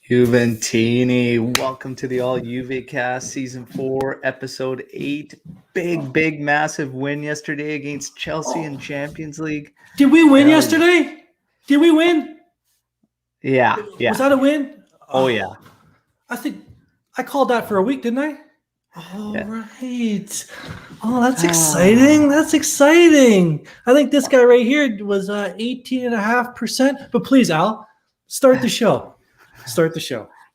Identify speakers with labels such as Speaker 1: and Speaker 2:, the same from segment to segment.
Speaker 1: Juventini, welcome to the All Juve Cast, Season 4, Episode 8. Big, massive win yesterday against Chelsea in Champions League.
Speaker 2: Did we win
Speaker 1: Hell
Speaker 2: yesterday? Did we win?
Speaker 1: Yeah.
Speaker 2: Was that a win?
Speaker 1: Oh, yeah.
Speaker 2: I think I called that for a week, didn't I? All right. Oh, that's exciting. That's exciting. I think this guy right here was 18.5%. But please, Al, start the show.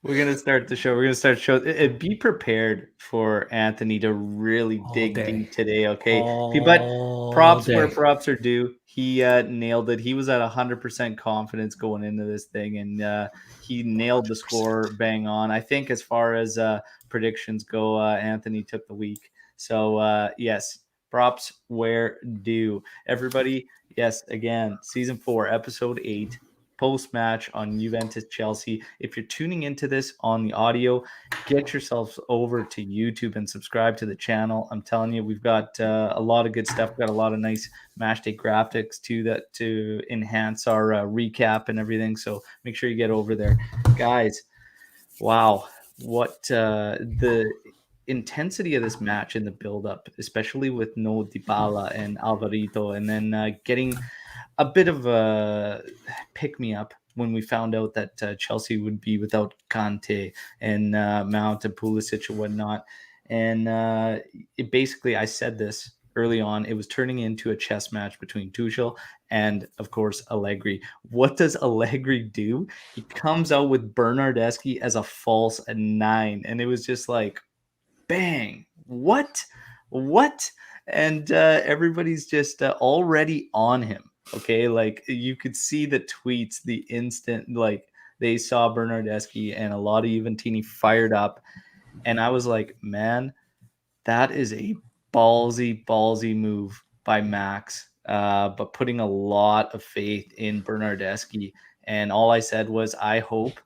Speaker 1: We're going to start the show. Be prepared for Anthony to really dig deep today, okay? But props where props are due. He nailed it. He was at 100% confidence going into this thing, and he nailed the score bang on. I think as far as predictions go, Anthony took the week. So, yes, props where due. Everybody, yes, again, Season 4, Episode 8. Post-match on Juventus Chelsea. If you're tuning into this on the audio, get yourselves over to YouTube and subscribe to the channel. I'm telling you, we've got a lot of good stuff. We've got a lot of nice match day graphics too that to enhance our recap and everything. So make sure you get over there, guys. Wow, what the intensity of this match in the build-up, especially with no Dybala and Alvarito, and then getting a bit of a pick-me-up when we found out that Chelsea would be without Kante and Mount and Pulisic and whatnot. And it basically, I said this early on, it was turning into a chess match between Tuchel and, of course, Allegri. What does Allegri do? He comes out with Bernardeschi as a false 9, and it was just like, bang, what? And everybody's just already on him. Okay, like you could see the tweets the instant like they saw Bernardeschi, and a lot of Juventini fired up. And I was like, man, that is a ballsy move by Max, but putting a lot of faith in Bernardeschi. And all I said was, I hope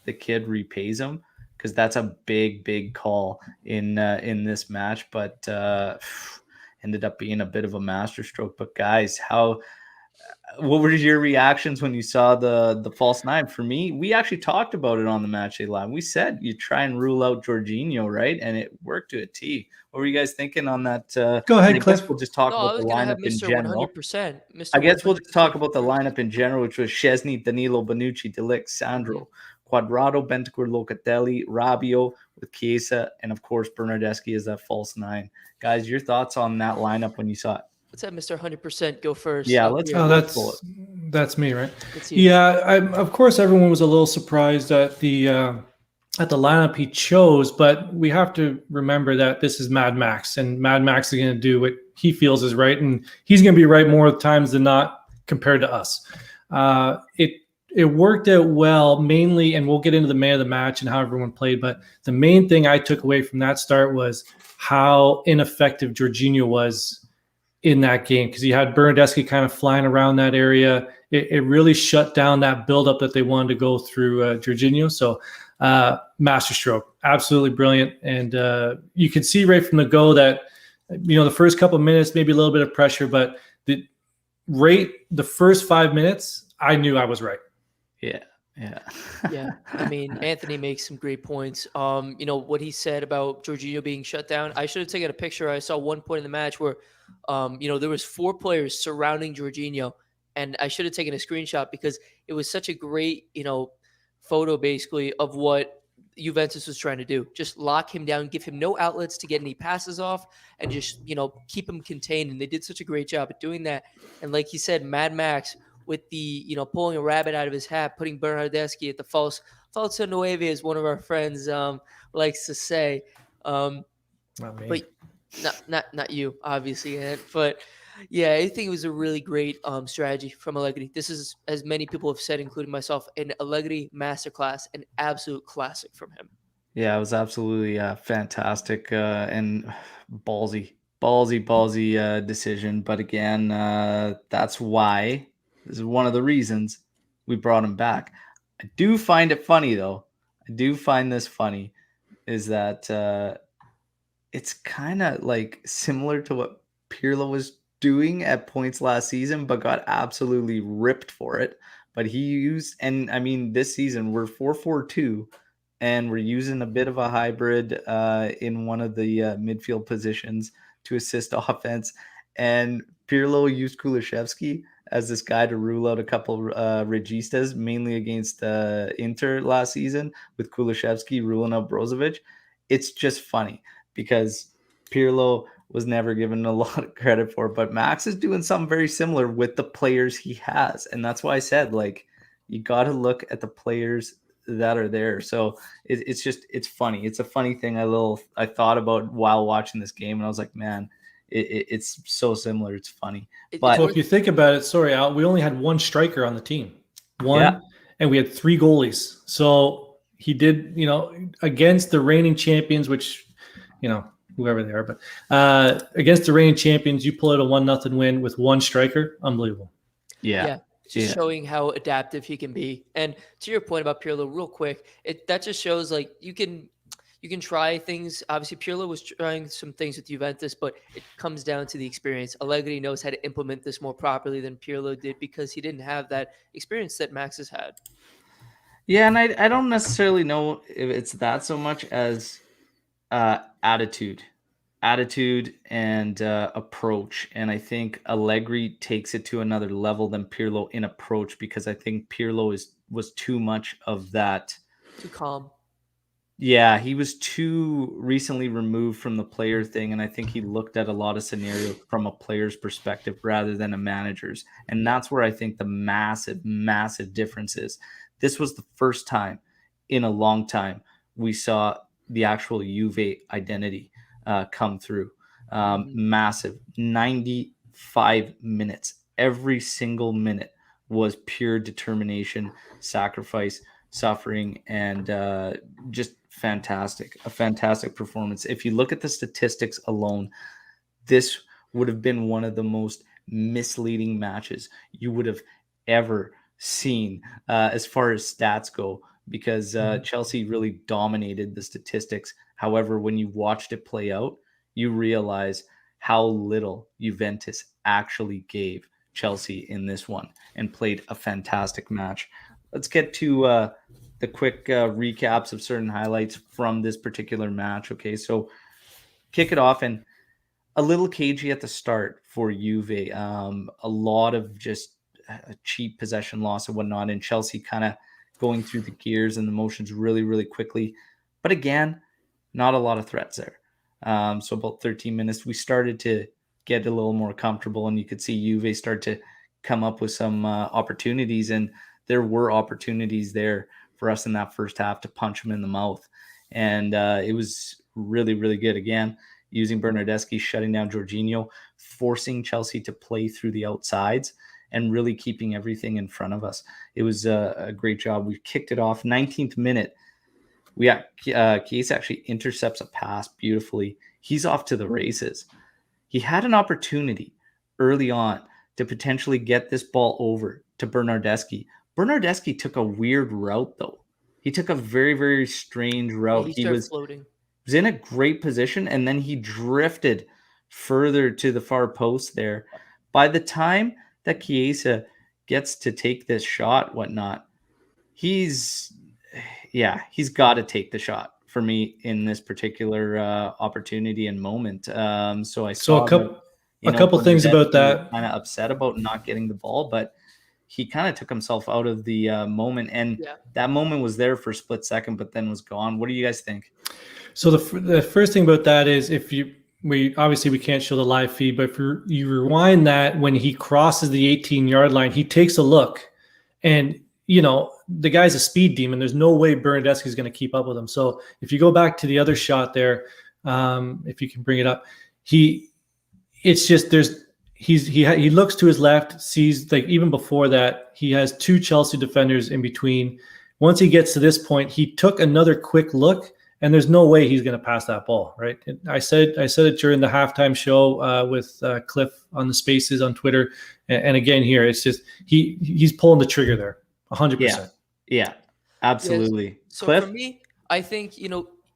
Speaker 1: the kid repays him, because that's a big call in this match. But ended up being a bit of a masterstroke. But guys, what were your reactions when you saw the false 9? For me, we actually talked about it on the match day live. We said you try and rule out Jorginho, right? And it worked to a T. What were you guys thinking on that?
Speaker 2: Go ahead, Cliff.
Speaker 1: We'll just talk about the lineup in general.
Speaker 3: 100%.
Speaker 1: I guess we'll just talk about the lineup in general, which was Szczesny, Danilo, Bonucci, De Ligt, Sandro, Quadrado, Bentancur, Locatelli, Rabiot with Chiesa, and of course Bernardeschi as that false 9. Guys, your thoughts on that lineup when you saw it?
Speaker 3: Let's have Mr. 100% go first.
Speaker 1: Yeah,
Speaker 2: that's me, right? Yeah, of course everyone was a little surprised at the lineup he chose, but we have to remember that this is Mad Max, and Mad Max is going to do what he feels is right, and he's going to be right more times than not compared to us. It worked out well, mainly, and we'll get into the man of the match and how everyone played, but the main thing I took away from that start was how ineffective Jorginho was in that game, because you had Bernardeschi kind of flying around that area. It really shut down that buildup that they wanted to go through Jorginho. So masterstroke, absolutely brilliant. And you could see right from the go that, the first couple of minutes, maybe a little bit of pressure, but the first 5 minutes, I knew I was right.
Speaker 1: Yeah.
Speaker 3: I mean, Anthony makes some great points. What he said about Jorginho being shut down, I should have taken a picture. I saw one point in the match where, there was 4 players surrounding Jorginho, and I should have taken a screenshot because it was such a great, photo basically of what Juventus was trying to do. Just lock him down, give him no outlets to get any passes off, and just, keep him contained. And they did such a great job at doing that. And like he said, Mad Max with the, pulling a rabbit out of his hat, putting Bernardeschi at the falso nueve, as one of our friends likes to say.
Speaker 2: Not me.
Speaker 3: But not you, obviously. But yeah, I think it was a really great strategy from Allegri. This is, as many people have said, including myself, an Allegri masterclass, an absolute classic from him.
Speaker 1: Yeah, it was absolutely fantastic and ballsy decision. But again, that's why. This is one of the reasons we brought him back. I do find it funny, though. I do find this funny, is that it's kind of like similar to what Pirlo was doing at points last season, but got absolutely ripped for it but he used, and I mean, this season we're 4-4-2, and we're using a bit of a hybrid in one of the midfield positions to assist offense. And Pirlo used Kulusevski as this guy to rule out a couple registas, mainly against Inter last season, with Kulusevski ruling out Brozovic. It's just funny because Pirlo was never given a lot of credit for, but Max is doing something very similar with the players he has. And that's why I said, like, you got to look at the players that are there. So it's funny. It's a funny thing I thought about while watching this game, and I was like, man, it's so similar. It's funny. But
Speaker 2: so if you think about it, sorry, Al, we only had one striker on the team, and we had 3 goalies. So he did, against the reigning champions, which, whoever they are, but against the reigning champions, you pull out a 1-0 win with one striker. Unbelievable.
Speaker 1: Yeah.
Speaker 3: Just showing how adaptive he can be. And to your point about Pirlo, real quick, that just shows like you can try things. Obviously, Pirlo was trying some things with Juventus, but it comes down to the experience. Allegri knows how to implement this more properly than Pirlo did because he didn't have that experience that Max has had.
Speaker 1: Yeah, and I don't necessarily know if it's that so much as attitude and approach. And I think Allegri takes it to another level than Pirlo in approach, because I think Pirlo was too much of that.
Speaker 3: Too calm.
Speaker 1: Yeah, he was too recently removed from the player thing, and I think he looked at a lot of scenarios from a player's perspective rather than a manager's. And that's where I think the massive, massive difference is. This was the first time in a long time we saw the actual Juve identity come through. Massive. 95 minutes. Every single minute was pure determination, sacrifice, suffering, and just fantastic. A fantastic performance. If you look at the statistics alone, this would have been one of the most misleading matches you would have ever seen as far as stats go, because Chelsea really dominated the statistics. However, when you watched it play out, you realize how little Juventus actually gave Chelsea in this one and played a fantastic match. Let's get to the quick recaps of certain highlights from this particular match. Okay, so kick it off, and a little cagey at the start for Juve. A lot of just a cheap possession loss and whatnot, and Chelsea kind of going through the gears and the motions really, really quickly. But again, not a lot of threats there. So about 13 minutes, we started to get a little more comfortable, and you could see Juve start to come up with some opportunities, and there were opportunities there for us in that first half to punch them in the mouth. And it was really, really good. Again, using Bernardeschi, shutting down Jorginho, forcing Chelsea to play through the outsides, and really keeping everything in front of us. It was a great job. We kicked it off. 19th minute, Chiesa actually intercepts a pass beautifully. He's off to the races. He had an opportunity early on to potentially get this ball over to Bernardeschi. Bernardeschi took a weird route, though. He took a very, very strange route.
Speaker 3: Yeah, he was floating.
Speaker 1: Was in a great position, and then he drifted further to the far post there. By the time that Chiesa gets to take this shot, whatnot, he's got to take the shot for me in this particular opportunity and moment. So I saw
Speaker 2: a couple things about that.
Speaker 1: Kind of upset about not getting the ball, but he kind of took himself out of the moment, and that moment was there for a split second, but then was gone. What do you guys think?
Speaker 2: So the first thing about that is, we can't show the live feed, but if you rewind that, when he crosses the 18-yard line, he takes a look, and the guy's a speed demon. There's no way Bernardeschi is going to keep up with him. So if you go back to the other shot there, if you can bring it up, he looks to his left, sees, like, even before that, he has 2 Chelsea defenders in between. Once he gets to this point, he took another quick look, and there's no way he's going to pass that ball, right? And I said it during the halftime show with Cliff on the Spaces on Twitter, and again here, it's just he's pulling the trigger there, 100%.
Speaker 1: Yeah, absolutely.
Speaker 3: Yes. So
Speaker 1: Cliff?
Speaker 3: For me, I think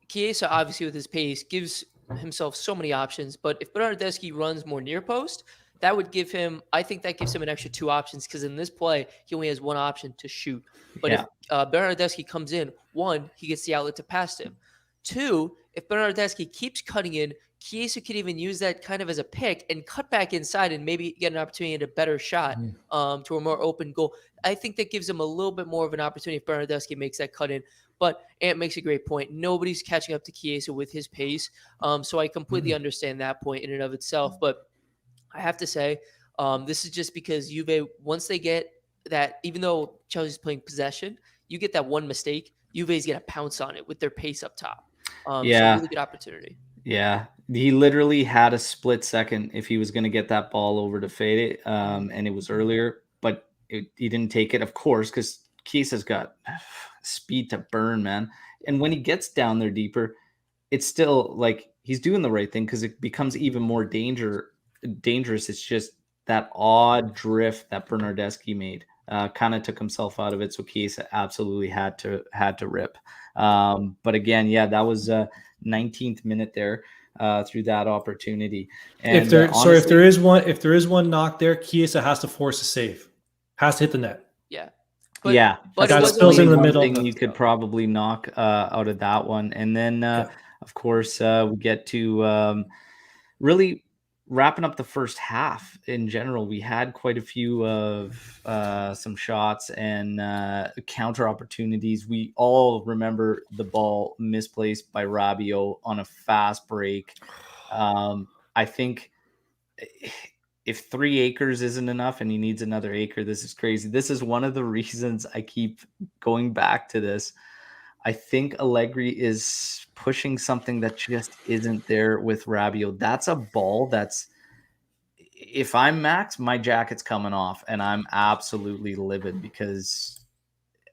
Speaker 3: Chiesa, obviously with his pace, gives himself so many options. But if Bernardeschi runs more near post, that would give him, I think that gives him an extra 2 options, because in this play, he only has 1 option to shoot. But if Bernardeschi comes in, 1, he gets the outlet to pass him. 2, if Bernardeschi keeps cutting in, Chiesa could even use that kind of as a pick and cut back inside and maybe get an opportunity at a better shot to a more open goal. I think that gives him a little bit more of an opportunity if Bernardeschi makes that cut in. But Ant makes a great point. Nobody's catching up to Chiesa with his pace. So I completely understand that point in and of itself. But I have to say, this is just because Juve, once they get that, even though Chelsea's playing possession, you get that one mistake, Juve's going to pounce on it with their pace up top. So really good opportunity.
Speaker 1: Yeah, he literally had a split second if he was going to get that ball over to Fede, and it was earlier, but he didn't take it, of course, because Chiesa's got speed to burn, man. And when he gets down there deeper, it's still like he's doing the right thing, because it becomes even more dangerous. It's just that odd drift that Bernardeschi made. Kind of took himself out of it, so Chiesa absolutely had to rip. But again, that was 19th minute there through that opportunity. And
Speaker 2: if there is one knock there, Chiesa has to force a save, has to hit the net.
Speaker 3: But
Speaker 2: that spills in the middle.
Speaker 1: You could probably knock out of that one, and then of course we get to really wrapping up the first half. In general, we had quite a few of some shots and counter opportunities. We all remember the ball misplaced by Rabiot on a fast break. I think if 3 acres isn't enough and he needs another acre, this is crazy. This is one of the reasons I keep going back to this. I think Allegri is pushing something that just isn't there with Rabiot. That's a ball that's, if I'm Max, my jacket's coming off and I'm absolutely livid, because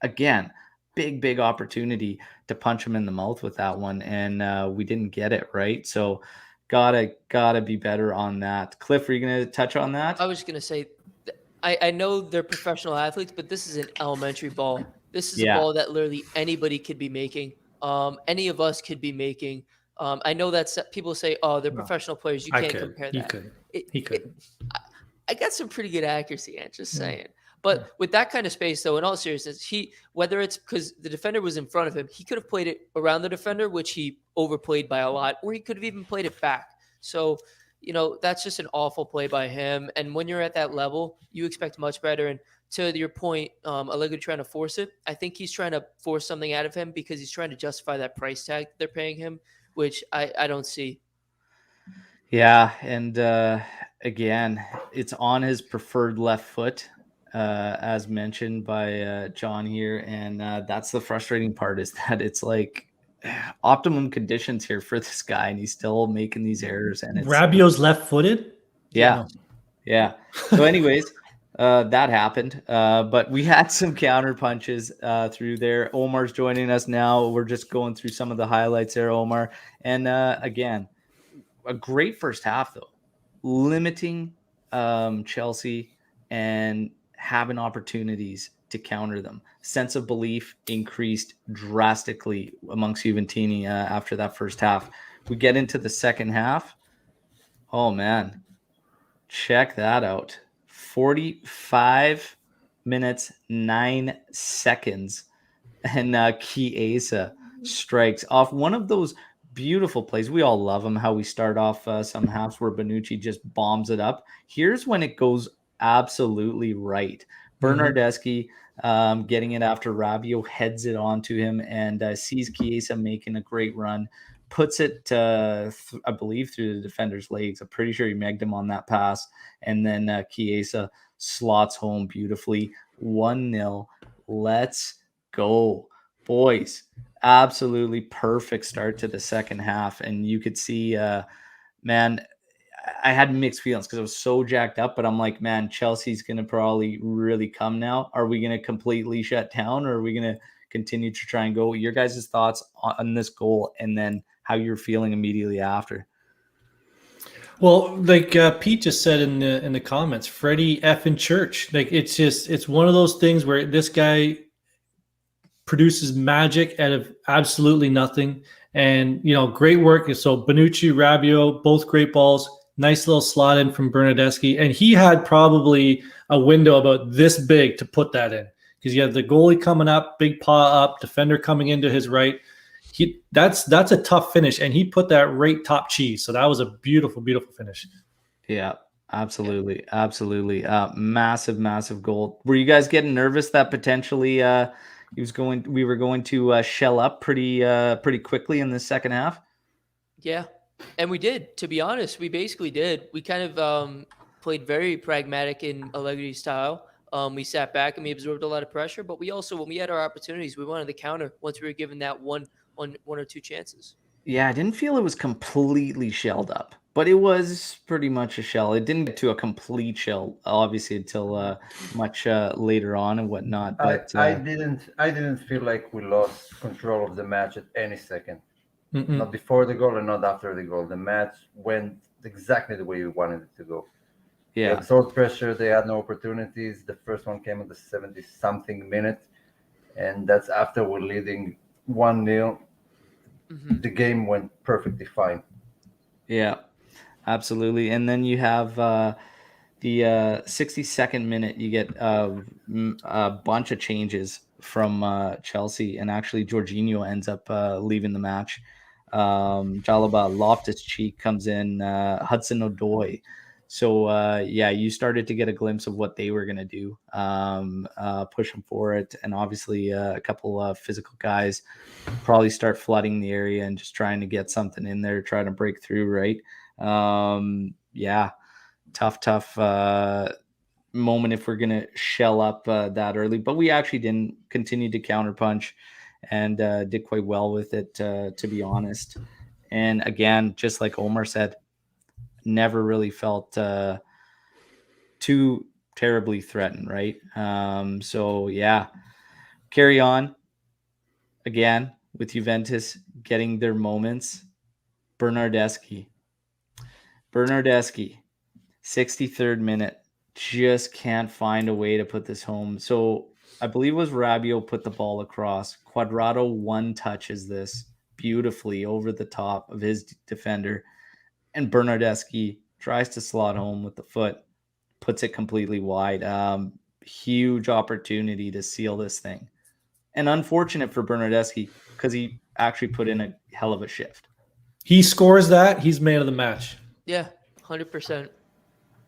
Speaker 1: again, big opportunity to punch him in the mouth with that one. And we didn't get it right. So gotta be better on that. Cliff, are you going to touch on that?
Speaker 3: I was going to say, I know they're professional athletes, but this is an elementary ball. This is a ball that literally anybody could be making. Any of us could be making. I know that people say, "Oh, they're professional players. You can't compare that."
Speaker 2: He could.
Speaker 3: I got some pretty good accuracy, and just saying. But with that kind of space, though, in all seriousness, whether it's because the defender was in front of him, he could have played it around the defender, which he overplayed by a lot, or he could have even played it back. So, that's just an awful play by him. And when you're at that level, you expect much better. And to your point, Allegri trying to force it. I think he's trying to force something out of him because he's trying to justify that price tag they're paying him, which I don't see.
Speaker 1: Yeah, and again, it's on his preferred left foot, as mentioned by John here, and that's the frustrating part, is that it's like optimum conditions here for this guy, and he's still making these errors. And it's
Speaker 2: Rabiot's left-footed.
Speaker 1: Yeah. So, anyways. That happened, but we had some counter punches through there. Omar's joining us now. We're just going through some of the highlights there, Omar. And again, a great first half, though, limiting Chelsea and having opportunities to counter them. Sense of belief increased drastically amongst Juventini after that first half. We get into the second half. Oh, man. Check that out. 45 minutes, 9 seconds. And Chiesa strikes off one of those beautiful plays. We all love them, how we start off some halves where Bonucci just bombs it up. Here's when it goes absolutely right. Bernardeschi getting it after Rabiot heads it onto him and sees Chiesa making a great run. Puts it, I believe, through the defender's legs. I'm pretty sure he megged him on that pass. And then Chiesa slots home beautifully. 1-0. Let's go. Boys, absolutely perfect start to the second half. And you could see, man, I had mixed feelings because I was so jacked up. But I'm like, man, Chelsea's going to probably really come now. Are we going to completely shut down, or are we going to continue to try and go? Your guys' thoughts on this goal, and then how you're feeling immediately after.
Speaker 2: Well, like Pete just said in the comments, Freddie effing Church. Like it's one of those things where this guy produces magic out of absolutely nothing. And great work. So Bonucci, Rabiot, both great balls. Nice little slot in from Bernardeschi. And he had probably a window about this big to put that in because you have the goalie coming up, big paw up, defender coming into his right. That's a tough finish, and he put that right top cheese. So that was a beautiful, beautiful finish.
Speaker 1: Yeah, absolutely. Massive goal. Were you guys getting nervous that potentially we were going to shell up pretty quickly in the second half?
Speaker 3: Yeah, and we did. To be honest, we basically did. We kind of played very pragmatic in Allegri's style. We sat back and we absorbed a lot of pressure, but we also, when we had our opportunities, we wanted the counter once we were given that one or two chances.
Speaker 1: Yeah, I didn't feel it was completely shelled up, but it was pretty much a shell. It didn't get to a complete shell, obviously, until much later on and whatnot. But
Speaker 4: I didn't feel like we lost control of the match at any second. Not before the goal and not after the goal. The match went exactly the way we wanted it to go.
Speaker 1: Yeah,
Speaker 4: they absorbed pressure. They had no opportunities. The first one came at the 70-something minute, and that's after we're leading 1-0. The game went perfectly fine.
Speaker 1: Yeah, absolutely. And then you have the 62nd minute, you get a bunch of changes from Chelsea, and actually Jorginho ends up leaving the match. Jalaba Loftus-Cheek comes in, Hudson-Odoi. So you started to get a glimpse of what they were going to do, push them for it, and obviously a couple of physical guys probably start flooding the area and just trying to get something in there, trying to break through, right? Tough moment if we're going to shell up that early, but we actually didn't. Continue to counterpunch and did quite well with it, to be honest. And again, just like Omar said, never really felt too terribly threatened, right? Carry on again with Juventus getting their moments. Bernardeschi, 63rd minute, just can't find a way to put this home. So I believe it was Rabiot put the ball across. Quadrado one touches this beautifully over the top of his defender, and Bernardeschi tries to slot home with the foot, puts it completely wide. Huge opportunity to seal this thing. And unfortunate for Bernardeschi because he actually put in a hell of a shift.
Speaker 2: He scores that, he's man of the match.
Speaker 3: Yeah, 100%.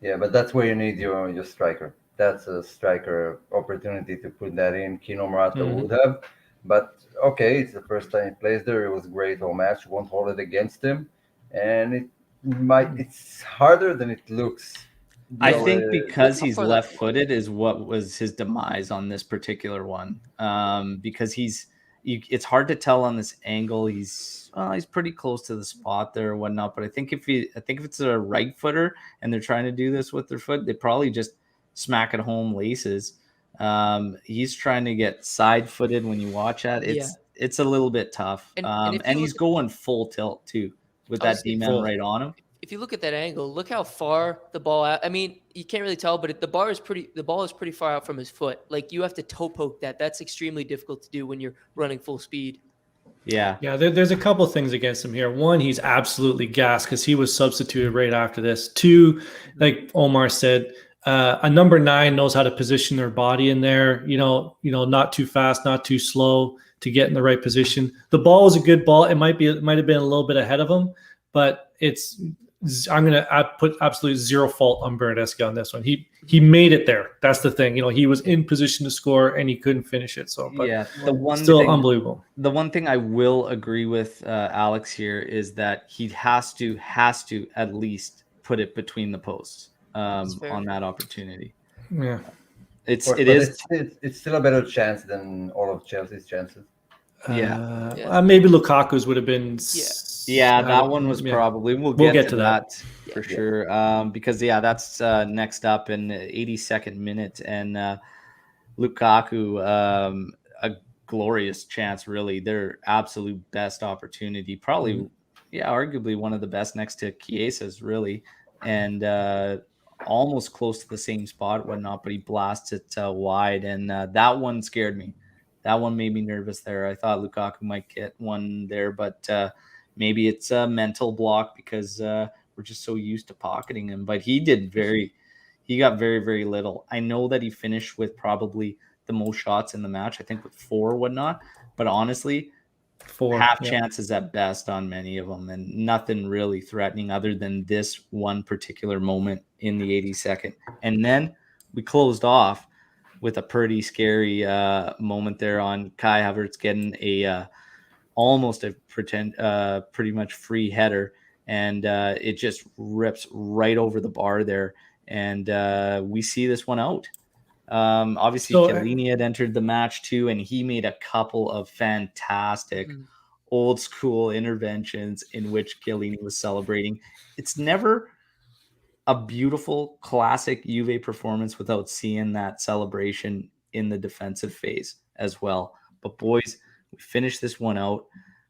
Speaker 4: Yeah, but that's where you need your striker. That's a striker opportunity to put that in. Kino Morata would have. But okay, it's the first time he plays there. It was great all match. Won't hold it against him. And it's harder than it looks.
Speaker 1: I think because he's left-footed is what was his demise on this particular one. Because it's hard to tell on this angle. He's pretty close to the spot there or whatnot. But I think if it's a right footer and they're trying to do this with their foot, they probably just smack it home laces. He's trying to get side-footed. When you watch that, it's a little bit tough. And he's going full tilt too with that D-man right on him.
Speaker 3: If you look at that angle, look how far the ball out. I mean, you can't really tell, but the ball is pretty far out from his foot. Like, you have to toe poke that. That's extremely difficult to do when you're running full speed.
Speaker 2: Yeah. There's a couple things against him here. One, he's absolutely gassed because he was substituted right after this. Two, like Omar said, a number 9 knows how to position their body in there. Not too fast, not too slow to get in the right position. The ball was a good ball. It might have been a little bit ahead of him, but I'm going to put absolutely zero fault on Bernardeschi on this one. He made it there. That's the thing. He was in position to score and he couldn't finish it. So, unbelievable.
Speaker 1: The one thing I will agree with Alex here is that he has to at least put it between the posts on that opportunity.
Speaker 2: Yeah,
Speaker 4: it's still a better chance than all of Chelsea's chances.
Speaker 2: Maybe Lukaku's would have been.
Speaker 1: Yeah, that one was probably. We'll get to that for sure. Because that's next up in the 82nd minute, and Lukaku, a glorious chance. Really, their absolute best opportunity. Probably, arguably one of the best next to Chiesa's. Really, and almost close to the same spot, whatnot. But he blasts it wide, and that one scared me. That one made me nervous there. I thought Lukaku might get one there, but. Maybe it's a mental block because we're just so used to pocketing him. But he got very, very little. I know that he finished with probably the most shots in the match, I think with 4 or whatnot. But honestly,
Speaker 2: 4
Speaker 1: half chances at best on many of them, and nothing really threatening other than this one particular moment in the 82nd. And then we closed off with a pretty scary moment there on Kai Havertz getting a almost a pretty much free header, and it just rips right over the bar there, and we see this one out. Obviously, Chiellini had entered the match too, and he made a couple of fantastic old school interventions in which Chiellini was celebrating. It's never a beautiful classic Juve performance without seeing that celebration in the defensive phase as well. But boys, we finished this one out.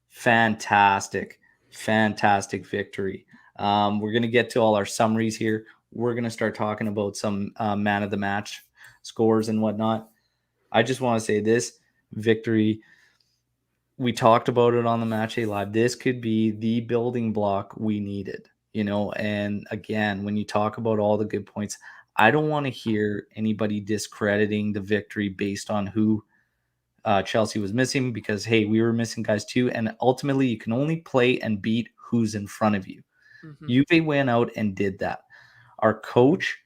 Speaker 1: Fantastic victory. We're going to get to all our summaries here. We're going to start talking about some man of the match scores and whatnot. I just want to say this victory, we talked about it on the Match Day Live. This could be the building block we needed, and again, when you talk about all the good points, I don't want to hear anybody discrediting the victory based on who Chelsea was missing, because, hey, we were missing guys too. And ultimately, you can only play and beat who's in front of you. Juve went out and did that. Our coach,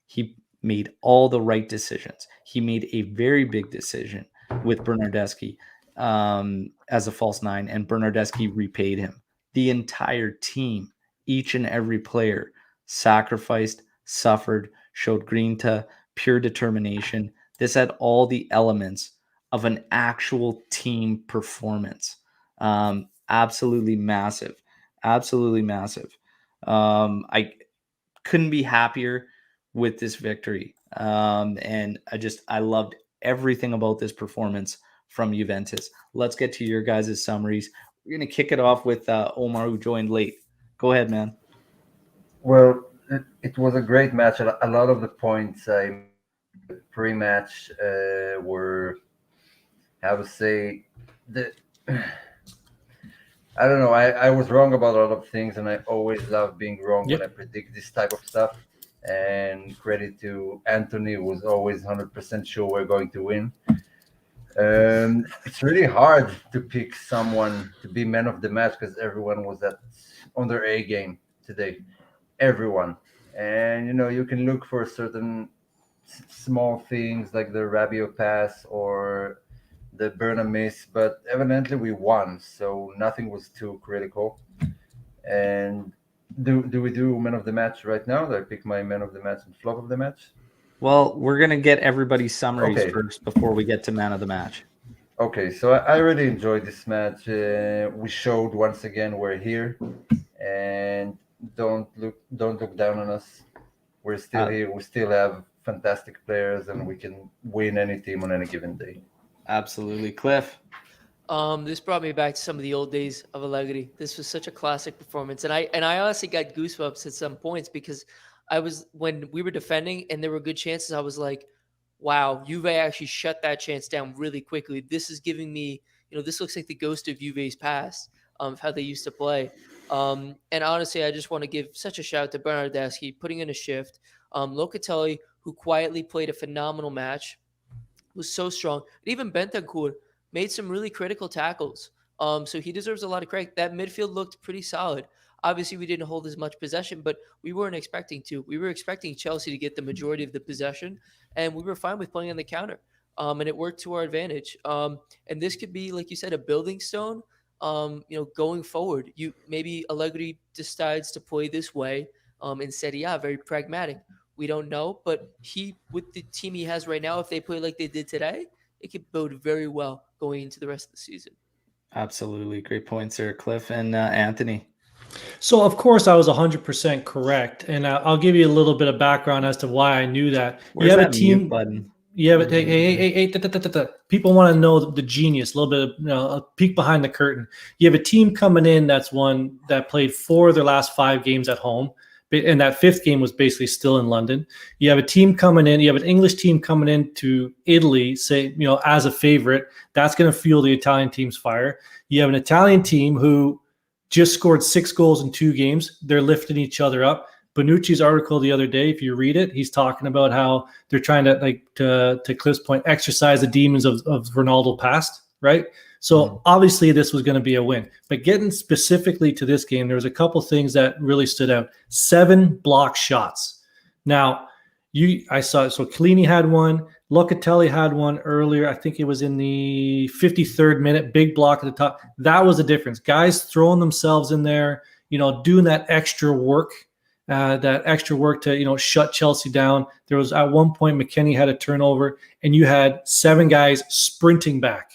Speaker 1: he made all the right decisions. He made a very big decision with Bernardeschi as a false 9, and Bernardeschi repaid him. The entire team, each and every player, sacrificed, suffered, showed grinta, pure determination. This had all the elements of an actual team performance. Absolutely massive. I couldn't be happier with this victory. And I loved everything about this performance from Juventus. Let's get to your guys' summaries. We're going to kick it off with Omar, who joined late. Go ahead, man.
Speaker 4: Well, it was a great match. A lot of the points I pre-match were, how to say, I don't know. I was wrong about a lot of things, and I always love being wrong when I predict this type of stuff. And credit to Anthony, who was always 100% sure we're going to win. It's really hard to pick someone to be man of the match because everyone was on their A game today. Everyone. And, you can look for certain small things like the Rabiot pass or the Burnham miss, but evidently we won, so nothing was too critical. And do we do man of the match right now? Do I pick my man of the match and flop of the match?
Speaker 1: Well, we're going to get everybody's summaries first before we get to man of the match.
Speaker 4: Okay, so I really enjoyed this match. We showed once again we're here, and don't look down on us. We're still here. We still have fantastic players, and we can win any team on any given day.
Speaker 1: Absolutely. Cliff?
Speaker 3: This brought me back to some of the old days of Allegri. This was such a classic performance. And I honestly got goosebumps at some points because when we were defending and there were good chances, I was like, wow, Juve actually shut that chance down really quickly. This is giving me, this looks like the ghost of Juve's past, of how they used to play. And honestly, I just want to give such a shout out to Bernardeschi, putting in a shift. Locatelli, who quietly played a phenomenal match, was so strong. And even Bentancur made some really critical tackles. So he deserves a lot of credit. That midfield looked pretty solid. Obviously, we didn't hold as much possession, but we weren't expecting to. We were expecting Chelsea to get the majority of the possession, and we were fine with playing on the counter. And it worked to our advantage. And this could be, like you said, a building stone. Going forward, maybe Allegri decides to play this way in Serie A, very pragmatic. We don't know, but with the team he has right now, if they play like they did today, it could bode very well going into the rest of the season.
Speaker 1: Absolutely. Great points there, Cliff. And Anthony?
Speaker 2: So, of course, I was 100% correct. And I'll give you a little bit of background as to why I knew that.
Speaker 1: Where's that mute button?
Speaker 2: Yeah, but hey, people want to know the genius, a little bit of a peek behind the curtain. You have a team coming in that played 4 of their last 5 games at home. And that 5th game was basically still in London. You have a team coming in. You have an English team coming into Italy, as a favorite. That's going to fuel the Italian team's fire. You have an Italian team who just scored 6 goals in 2 games. They're lifting each other up. Bonucci's article the other day, if you read it, he's talking about how they're trying to, like, to Cliff's point, exercise the demons of Ronaldo past, right? So obviously this was going to be a win. But getting specifically to this game, there was a couple things that really stood out. 7 block shots. Now, I saw it. So Chiellini had one. Locatelli had one earlier. I think it was in the 53rd minute, big block at the top. That was the difference. Guys throwing themselves in there, doing that extra work to, shut Chelsea down. There was at one point, McKennie had a turnover, and you had 7 guys sprinting back,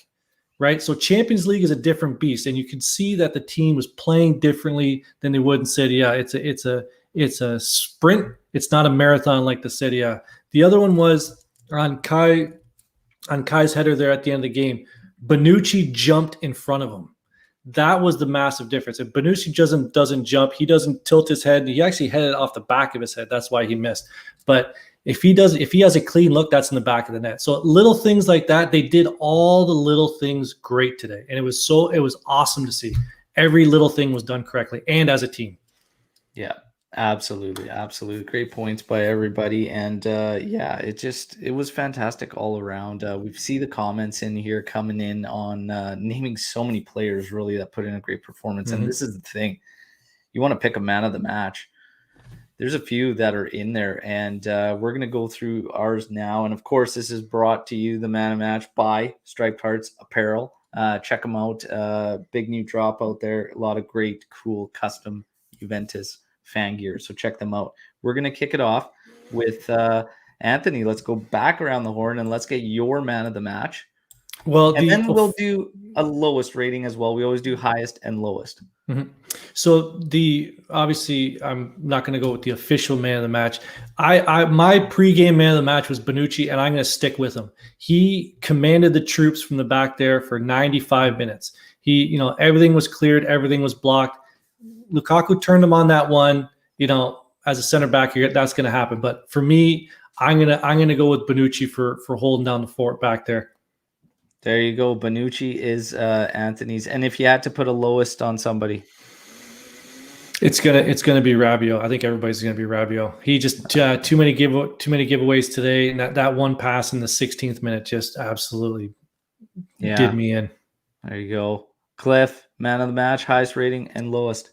Speaker 2: right? So Champions League is a different beast, and you can see that the team was playing differently than they would in Serie A. It's a sprint. It's not a marathon like the Serie A. The other one was on Kai's header there at the end of the game. Bonucci jumped in front of him. That was the massive difference. If Bonucci doesn't jump, he doesn't tilt his head. He actually headed off the back of his head. That's why he missed. But if he has a clean look, that's in the back of the net. So little things like that, they did all the little things great today. And it was awesome to see. Every little thing was done correctly and as a team.
Speaker 1: Yeah. Absolutely. Great points by everybody. And it was fantastic all around. We see the comments in here coming in on naming so many players really that put in a great performance. And this is the thing. You want to pick a man of the match. There's a few that are in there, and we're going to go through ours now. And of course, this is brought to you, the man of match, by Striped Hearts Apparel. Check them out. Big new drop out there. A lot of great, cool, custom Juventus fan gear. So check them out. We're going to kick it off with Anthony. Let's go back around the horn and let's get your man of the match. Well, and then we'll do a lowest rating as well. We always do highest and lowest.
Speaker 2: Mm-hmm. So obviously I'm not going to go with the official man of the match. My pregame man of the match was Bonucci, and I'm going to stick with him. He commanded the troops from the back there for 95 minutes. He, everything was cleared, everything was blocked. Lukaku turned him on that one. As a center back, that's going to happen. But for me, I'm gonna go with Bonucci for holding down the fort back there.
Speaker 1: There you go. Bonucci is Anthony's. And if you had to put a lowest on somebody,
Speaker 2: it's gonna be Rabiot. I think everybody's gonna be Rabiot. He just too many giveaways today, and that one pass in the 16th minute just absolutely did me in.
Speaker 1: There you go. Cliff, man of the match, highest rating and lowest.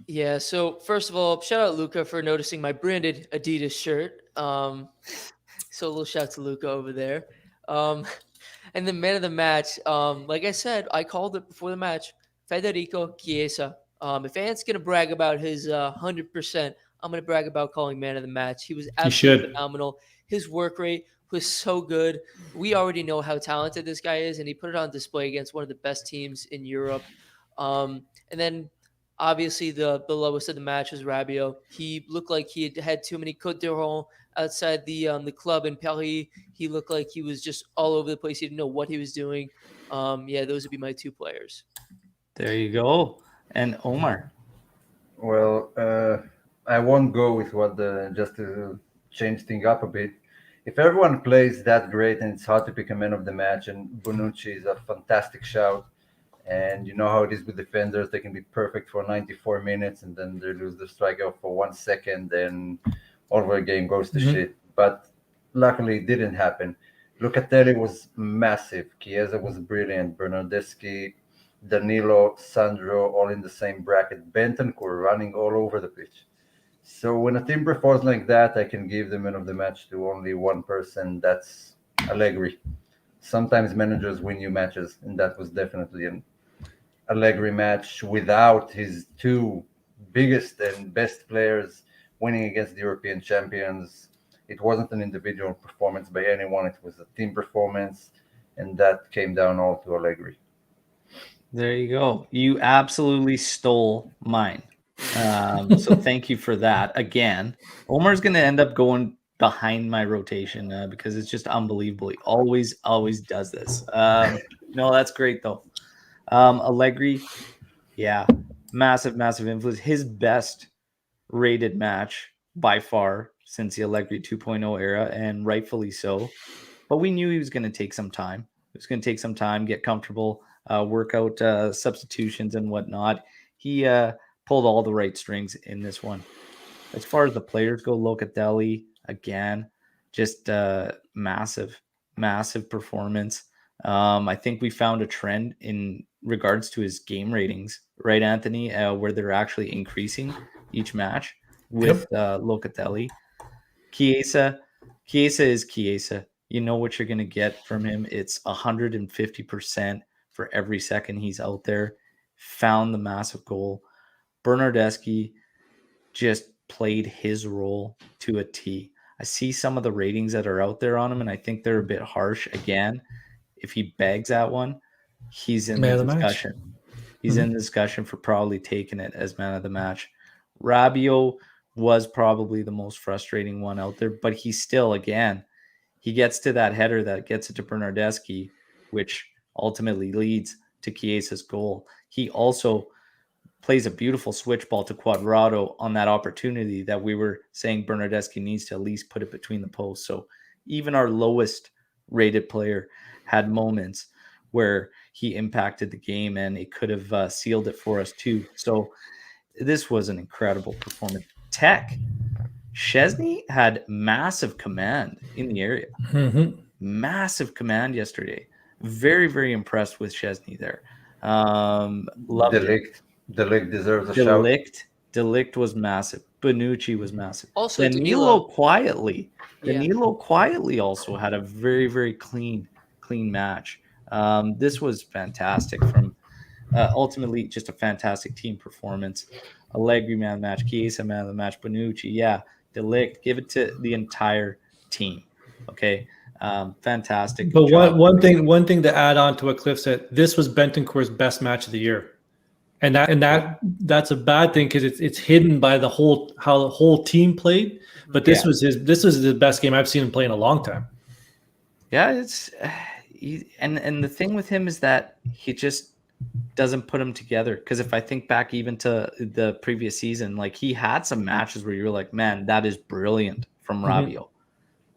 Speaker 3: Yeah, so first of all, shout out Luca for noticing my branded Adidas shirt. So a little shout to Luca over there. And the man of the match, like I said, I called it before the match, Federico Chiesa. If Ant's going to brag about his 100%, I'm going to brag about calling man of the match. He was absolutely phenomenal. His work rate was so good. We already know how talented this guy is, and he put it on display against one of the best teams in Europe. And then obviously, the lowest of the match was Rabiot. He looked like he had too many Côte d'Or outside the club in Paris. He looked like he was just all over the place. He didn't know what he was doing. Those would be my 2 players.
Speaker 1: There you go. And Omar?
Speaker 4: Well, I won't go with just to change things up a bit. If everyone plays that great and it's hard to pick a man of the match, and Bonucci is a fantastic shout. And you know how it is with defenders. They can be perfect for 94 minutes and then they lose the striker for 1 second and all of the game goes to shit. But luckily it didn't happen. Locatelli was massive. Chiesa was brilliant. Bernardeschi, Danilo, Sandro, all in the same bracket. Bentancur running all over the pitch. So when a team performs like that, I can give the man of the match to only one person. That's Allegri. Sometimes managers win you matches, and that was definitely an Allegri match without his 2 biggest and best players winning against the European champions. It wasn't an individual performance by anyone. It was a team performance, and that came down all to Allegri.
Speaker 1: There you go. You absolutely stole mine. So thank you for that. Again, Omar's going to end up going behind my rotation because it's just unbelievable. He always does this. No, that's great though. Allegri, massive influence. His best rated match by far since the Allegri 2.0 era, and rightfully so. But we knew he was going to take some time. It was going to take some time, get comfortable, work out substitutions and whatnot. he pulled all the right strings in this one. As far as the players go, Locatelli, again, just massive performance. I think we found a trend in regards to his game ratings, right, Anthony, where they're actually increasing each match with Locatelli. Chiesa is Chiesa. You know what you're going to get from him. It's 150% for every second he's out there. Found the massive goal. Bernardeschi just played his role to a T. I see some of the ratings that are out there on him, and I think they're a bit harsh. Again, if he bags that one, he's in the discussion. He's in the discussion for probably taking it as man of the match. Rabiot was probably the most frustrating one out there, but he still, again, he gets to that header that gets it to Bernardeschi, which ultimately leads to Chiesa's goal. He also plays a beautiful switch ball to Cuadrado on that opportunity that we were saying Bernardeschi needs to at least put it between the posts. So even our lowest rated player had moments where he impacted the game, and it could have sealed it for us too. So this was an incredible performance. Szczesny had massive command in the area. Massive command yesterday. Very, very impressed with Szczesny there. Loved it.
Speaker 4: De Ligt deserves a shout.
Speaker 1: De Ligt was massive. Bonucci was massive.
Speaker 3: Also,
Speaker 1: Danilo quietly also had a very, very clean match. This was fantastic from ultimately just a fantastic team performance. Allegri man of the match, Chiesa man of the match, Bonucci, De Ligt, give it to the entire team. Okay. Fantastic.
Speaker 2: But one thing to add on to what Cliff said, this was Bentancur's best match of the year. And that's a bad thing because it's hidden by how the whole team played. But this was the best game I've seen him play in a long time.
Speaker 1: Yeah, and the thing with him is that he just doesn't put them together. Because if I think back even to the previous season, like he had some matches where you were like, man, that is brilliant from Rabiot.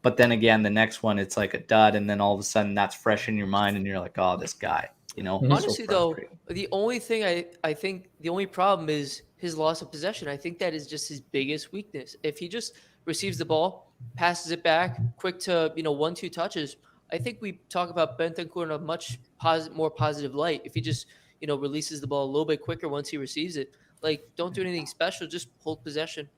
Speaker 1: But then again, the next one, it's like a dud, and then all of a sudden that's fresh in your mind, and you're like, oh, this guy.
Speaker 3: Honestly, though, the only thing I think the only problem is his loss of possession. I think that is just his biggest weakness. If he just receives the ball, passes it back, quick to 1-2 touches, I think we talk about Bentancur in a much more positive light. If he just releases the ball a little bit quicker once he receives it, like don't do anything special, just hold possession.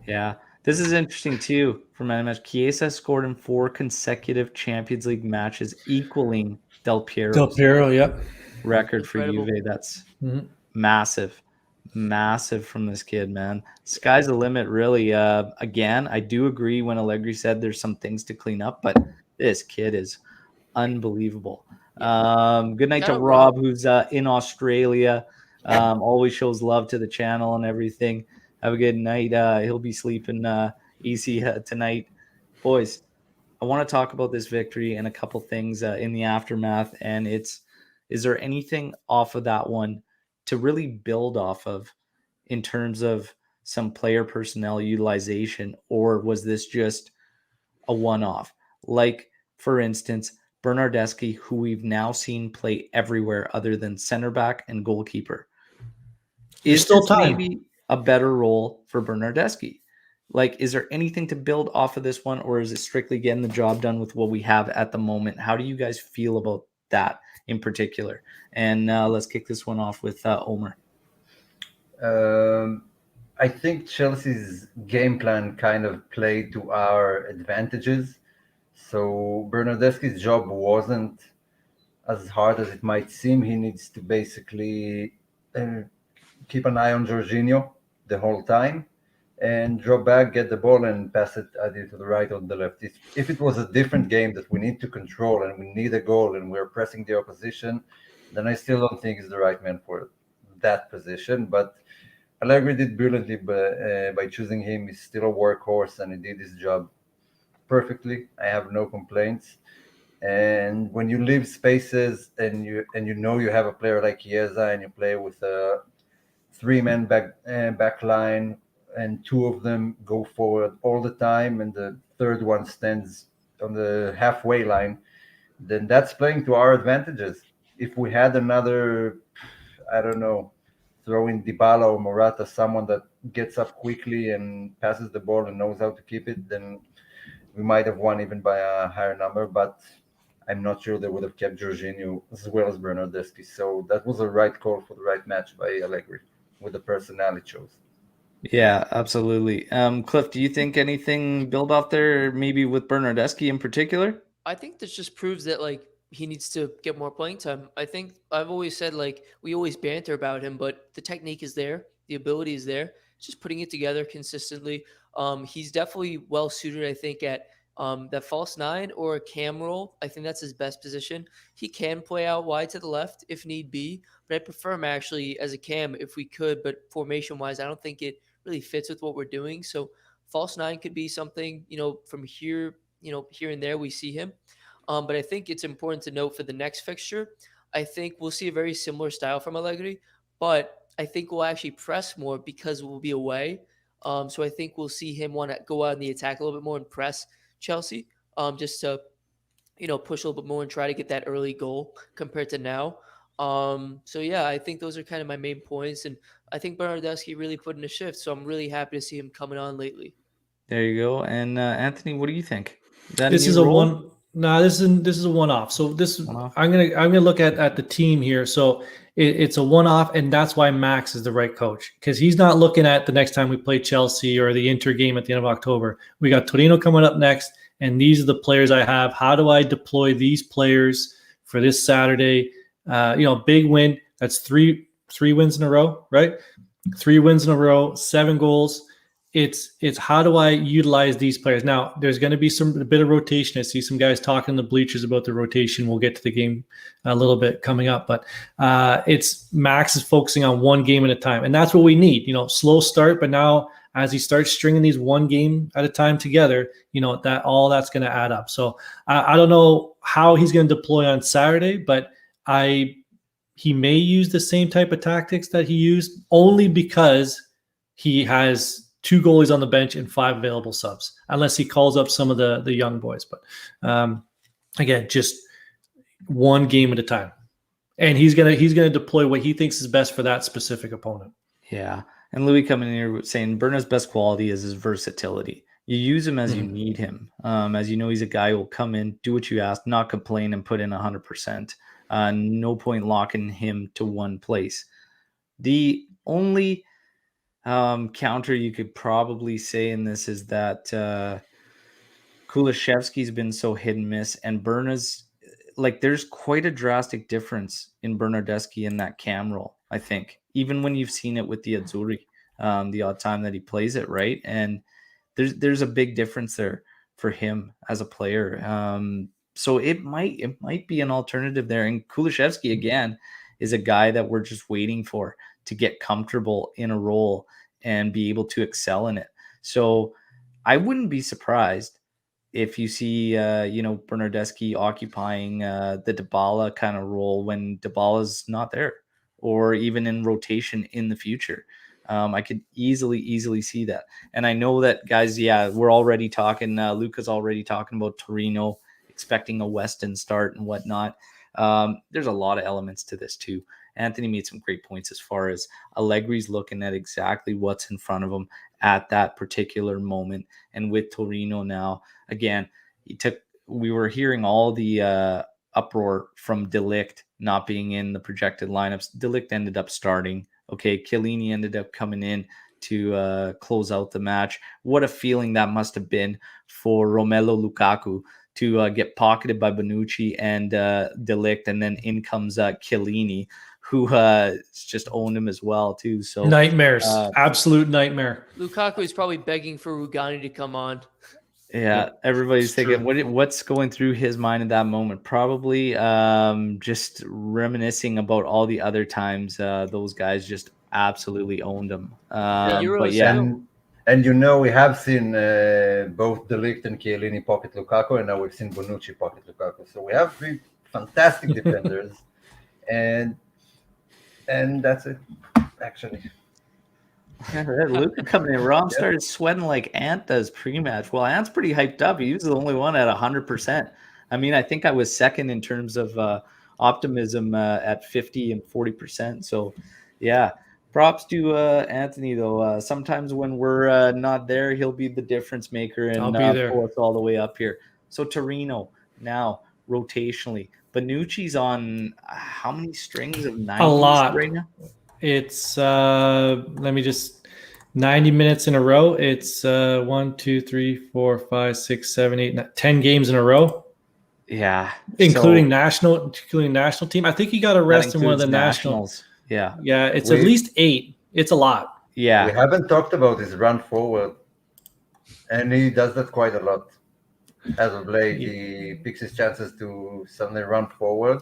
Speaker 1: Yeah. This is interesting too for man of the match. Chiesa scored in 4 consecutive Champions League matches, equaling Del Piero's record for Juve. That's massive from this kid, man. Sky's the limit, really. Again, I do agree when Allegri said there's some things to clean up, but this kid is unbelievable. Good night to Rob, who's in Australia. Always shows love to the channel and everything. Have a good night. He'll be sleeping easy tonight. Boys, I want to talk about this victory and a couple things in the aftermath. And is there anything off of that one to really build off of in terms of some player personnel utilization, or was this just a one-off? Like, for instance, Bernardeschi, who we've now seen play everywhere other than center back and goalkeeper. Is still maybe a better role for Bernardeschi? Like, is there anything to build off of this one, or is it strictly getting the job done with what we have at the moment? How do you guys feel about that in particular? And let's kick this one off with Omer.
Speaker 4: I think Chelsea's game plan kind of played to our advantages. So Bernardeschi's job wasn't as hard as it might seem. He needs to basically keep an eye on Jorginho the whole time and drop back, get the ball, and pass it either to the right or the left. If it was a different game that we need to control and we need a goal and we're pressing the opposition, then I still don't think he's the right man for that position. But Allegri did brilliantly by choosing him. He's still a workhorse and he did his job perfectly. I have no complaints. And when you leave spaces and you have a player like Chiesa and you play with a 3-man back line and 2 of them go forward all the time and the third one stands on the halfway line, then that's playing to our advantages. If we had another, I don't know, throw in Dybala or Morata, someone that gets up quickly and passes the ball and knows how to keep it, then we might have won even by a higher number. But I'm not sure they would have kept Jorginho as well as Bernardeschi. So that was a right call for the right match by Allegri with the personnel it chose.
Speaker 1: Yeah, absolutely. Cliff, do you think anything build off there, maybe with Bernardeschi in particular?
Speaker 3: I think this just proves that like he needs to get more playing time. I think I've always said like we always banter about him, but the technique is there, the ability is there. It's just putting it together consistently. He's definitely well suited, I think, at that false nine or a cam role. I think that's his best position. He can play out wide to the left if need be, but I prefer him actually as a cam if we could. But formation wise, I don't think it really fits with what we're doing. So false nine could be something, from here, here and there we see him. But I think it's important to note for the next fixture, I think we'll see a very similar style from Allegri, but I think we'll actually press more because we'll be away. So I think we'll see him want to go out in the attack a little bit more and press Chelsea, just to push a little bit more and try to get that early goal compared to now. So yeah, I think those are kind of my main points, and I think Bernardeschi really put in a shift. So I'm really happy to see him coming on lately.
Speaker 1: There you go. And Anthony, what do you think?
Speaker 2: This is a one. No, this is a one-off. So I'm gonna look at the team here. So it's a one-off, and that's why Max is the right coach, because he's not looking at the next time we play Chelsea or the Inter game at the end of October. We got Torino coming up next, and these are the players I have. How do I deploy these players for this Saturday? Big win. That's three wins in a row, right? 3 wins in a row, 7 goals. It's how do I utilize these players? Now, there's going to be a bit of rotation. I see some guys talking in the bleachers about the rotation. We'll get to the game a little bit coming up, but it's Max is focusing on one game at a time, and that's what we need. Slow start, but now as he starts stringing these one game at a time together, that's going to add up. So I don't know how he's going to deploy on Saturday, but he may use the same type of tactics that he used only because he has 2 goalies on the bench and 5 available subs, unless he calls up some of the young boys. But again, just one game at a time, and he's gonna deploy what he thinks is best for that specific opponent.
Speaker 1: Yeah, and Louis coming in here saying Berna's best quality is his versatility. You use him as you need him. As you know, he's a guy who will come in, do what you ask, not complain, and put in 100%. No point locking him to one place. The only counter you could probably say in this is that Kulishevsky's been so hit and miss, and Berna's there's quite a drastic difference in Bernardeschi in that cam role, I think, even when you've seen it with the Azzurri, the odd time that he plays it, right? And there's a big difference there for him as a player. So it might be an alternative there. And Kulishevsky again is a guy that we're just waiting for to get comfortable in a role and be able to excel in it. So I wouldn't be surprised if you see, Bernardeschi occupying the Dybala kind of role when Dybala's not there, or even in rotation in the future. I could easily see that. And I know that, guys, we're already talking, Luca's already talking about Torino, expecting a Weston start and whatnot. There's a lot of elements to this too. Anthony made some great points as far as Allegri's looking at exactly what's in front of him at that particular moment. And with Torino now, again, we were hearing all the uproar from De Ligt not being in the projected lineups. De Ligt ended up starting. Okay, Chiellini ended up coming in to close out the match. What a feeling that must have been for Romelu Lukaku to get pocketed by Bonucci and De Ligt, and then in comes Chiellini, who just owned him as well too. So
Speaker 2: nightmares, absolute nightmare.
Speaker 3: Lukaku is probably begging for Rugani to come on.
Speaker 1: Yeah, everybody's thinking what's going through his mind at that moment. Probably just reminiscing about all the other times those guys just absolutely owned him. But yeah.
Speaker 4: And we have seen both De Ligt and Chiellini pocket Lukaku, and now we've seen Bonucci pocket Lukaku. So we have 3 fantastic defenders, and that's it, actually.
Speaker 1: Luka coming in. Rom started sweating like Ant does pre-match. Well, Ant's pretty hyped up. He was the only one at 100%. I mean, I think I was second in terms of optimism at 50 and 40%. So, yeah, Props to Anthony, though. Sometimes when we're not there, he'll be the difference maker and
Speaker 2: I'll be there.
Speaker 1: pull us all the way up here. So Torino now rotationally. Bonucci's on how many strings of 90s
Speaker 2: A lot
Speaker 1: right now?
Speaker 2: It's let me just 90 minutes in a row. It's 1, 2, 3, 4, 5, 6, 7, 8, 10 games in a row.
Speaker 1: Yeah,
Speaker 2: including national team. I think he got a rest in one of the
Speaker 1: nationals. Yeah,
Speaker 2: it's at least 8. It's a lot.
Speaker 1: Yeah,
Speaker 4: we haven't talked about his run forward, and he does that quite a lot. As of late, he picks his chances to suddenly run forward.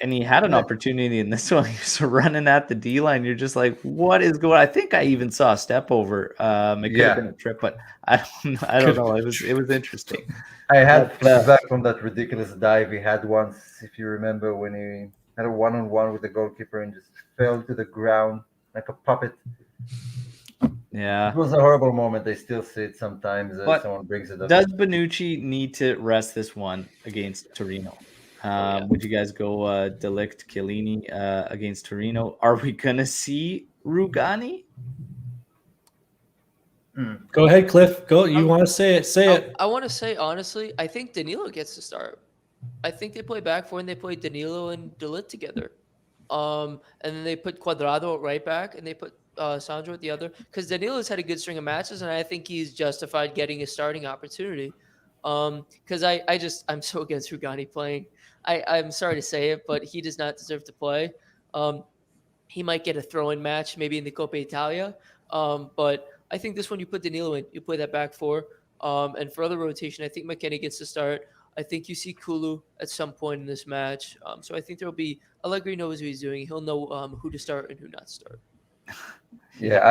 Speaker 1: And he had an opportunity in this one. He was running at the D line. You're just like, what is going on? I think I even saw a step over. It could have been a trip, but I don't know. It was interesting.
Speaker 4: I had flashback from that ridiculous dive he had once, if you remember, when he had a one-on-one with the goalkeeper and just fell to the ground like a puppet.
Speaker 1: Yeah.
Speaker 4: It was a horrible moment. I still see it sometimes. Someone brings it up.
Speaker 1: Does Bonucci need to rest this one against Torino? Would you guys go De Ligt, Chiellini against Torino? Are we going to see Rugani?
Speaker 2: Go ahead, Cliff. Go. You want to say it? Say it.
Speaker 3: I want to say, honestly, I think Danilo gets to start. I think they play back four and they play Danilo and De Ligt together. And then they put Cuadrado at right back and they put Sandro at the other. Because Danilo's had a good string of matches and I think he's justified getting a starting opportunity. Because I'm so against Rugani playing. I'm sorry to say it, but he does not deserve to play. He might get a throw-in match maybe in the Coppa Italia. But I think this one you put Danilo in, you play that back four. And for other rotation, I think McKennie gets to start. I think you see Kulu at some point in this match. So I think there'll be Allegri knows what he's doing. He'll know who to start and who not to start.
Speaker 4: Yeah,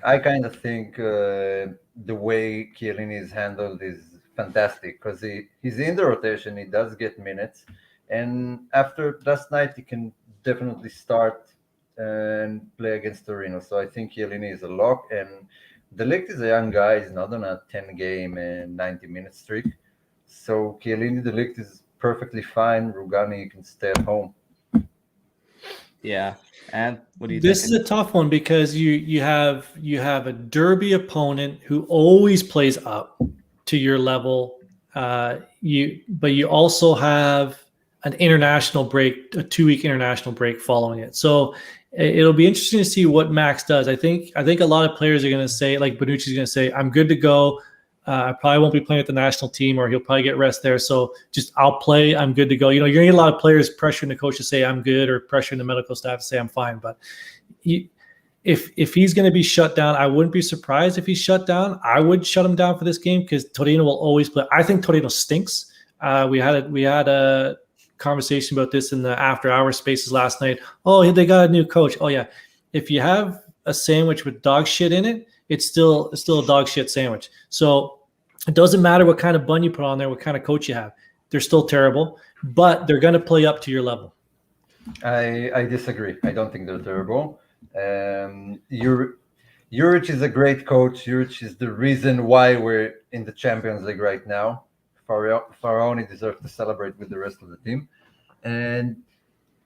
Speaker 4: I kind of think the way Chiellini is handled is fantastic because he's in the rotation. He does get minutes, and after last night, he can definitely start and play against Torino. So I think Chiellini is a lock, and De Ligt is a young guy. He's not on a 10-game and 90-minute streak. So Chiellini, De Ligt is perfectly fine. Rugani can stay at home.
Speaker 1: Yeah. And what do you think?
Speaker 2: This is a tough one because you have a derby opponent who always plays up to your level. But you also have an international break, a 2-week international break following it. So it'll be interesting to see what Max does. I think a lot of players are going to say, like Bonucci's going to say, I'm good to go. I probably won't be playing with the national team, or he'll probably get rest there. So just I'll play. I'm good to go. You're going to get a lot of players pressuring the coach to say I'm good, or pressuring the medical staff to say I'm fine. But if he's going to be shut down, I wouldn't be surprised if he's shut down. I would shut him down for this game because Torino will always play. I think Torino stinks. We had a conversation about this in the after-hour spaces last night. Oh, they got a new coach. Oh yeah, if you have a sandwich with dog shit in it, it's still a dog shit sandwich. So it doesn't matter what kind of bun you put on there, what kind of coach you have. They're still terrible, but they're going to play up to your level.
Speaker 4: I disagree. I don't think they're terrible. Juric is a great coach. Juric is the reason why we're in the Champions League right now. Faraoni deserves to celebrate with the rest of the team. And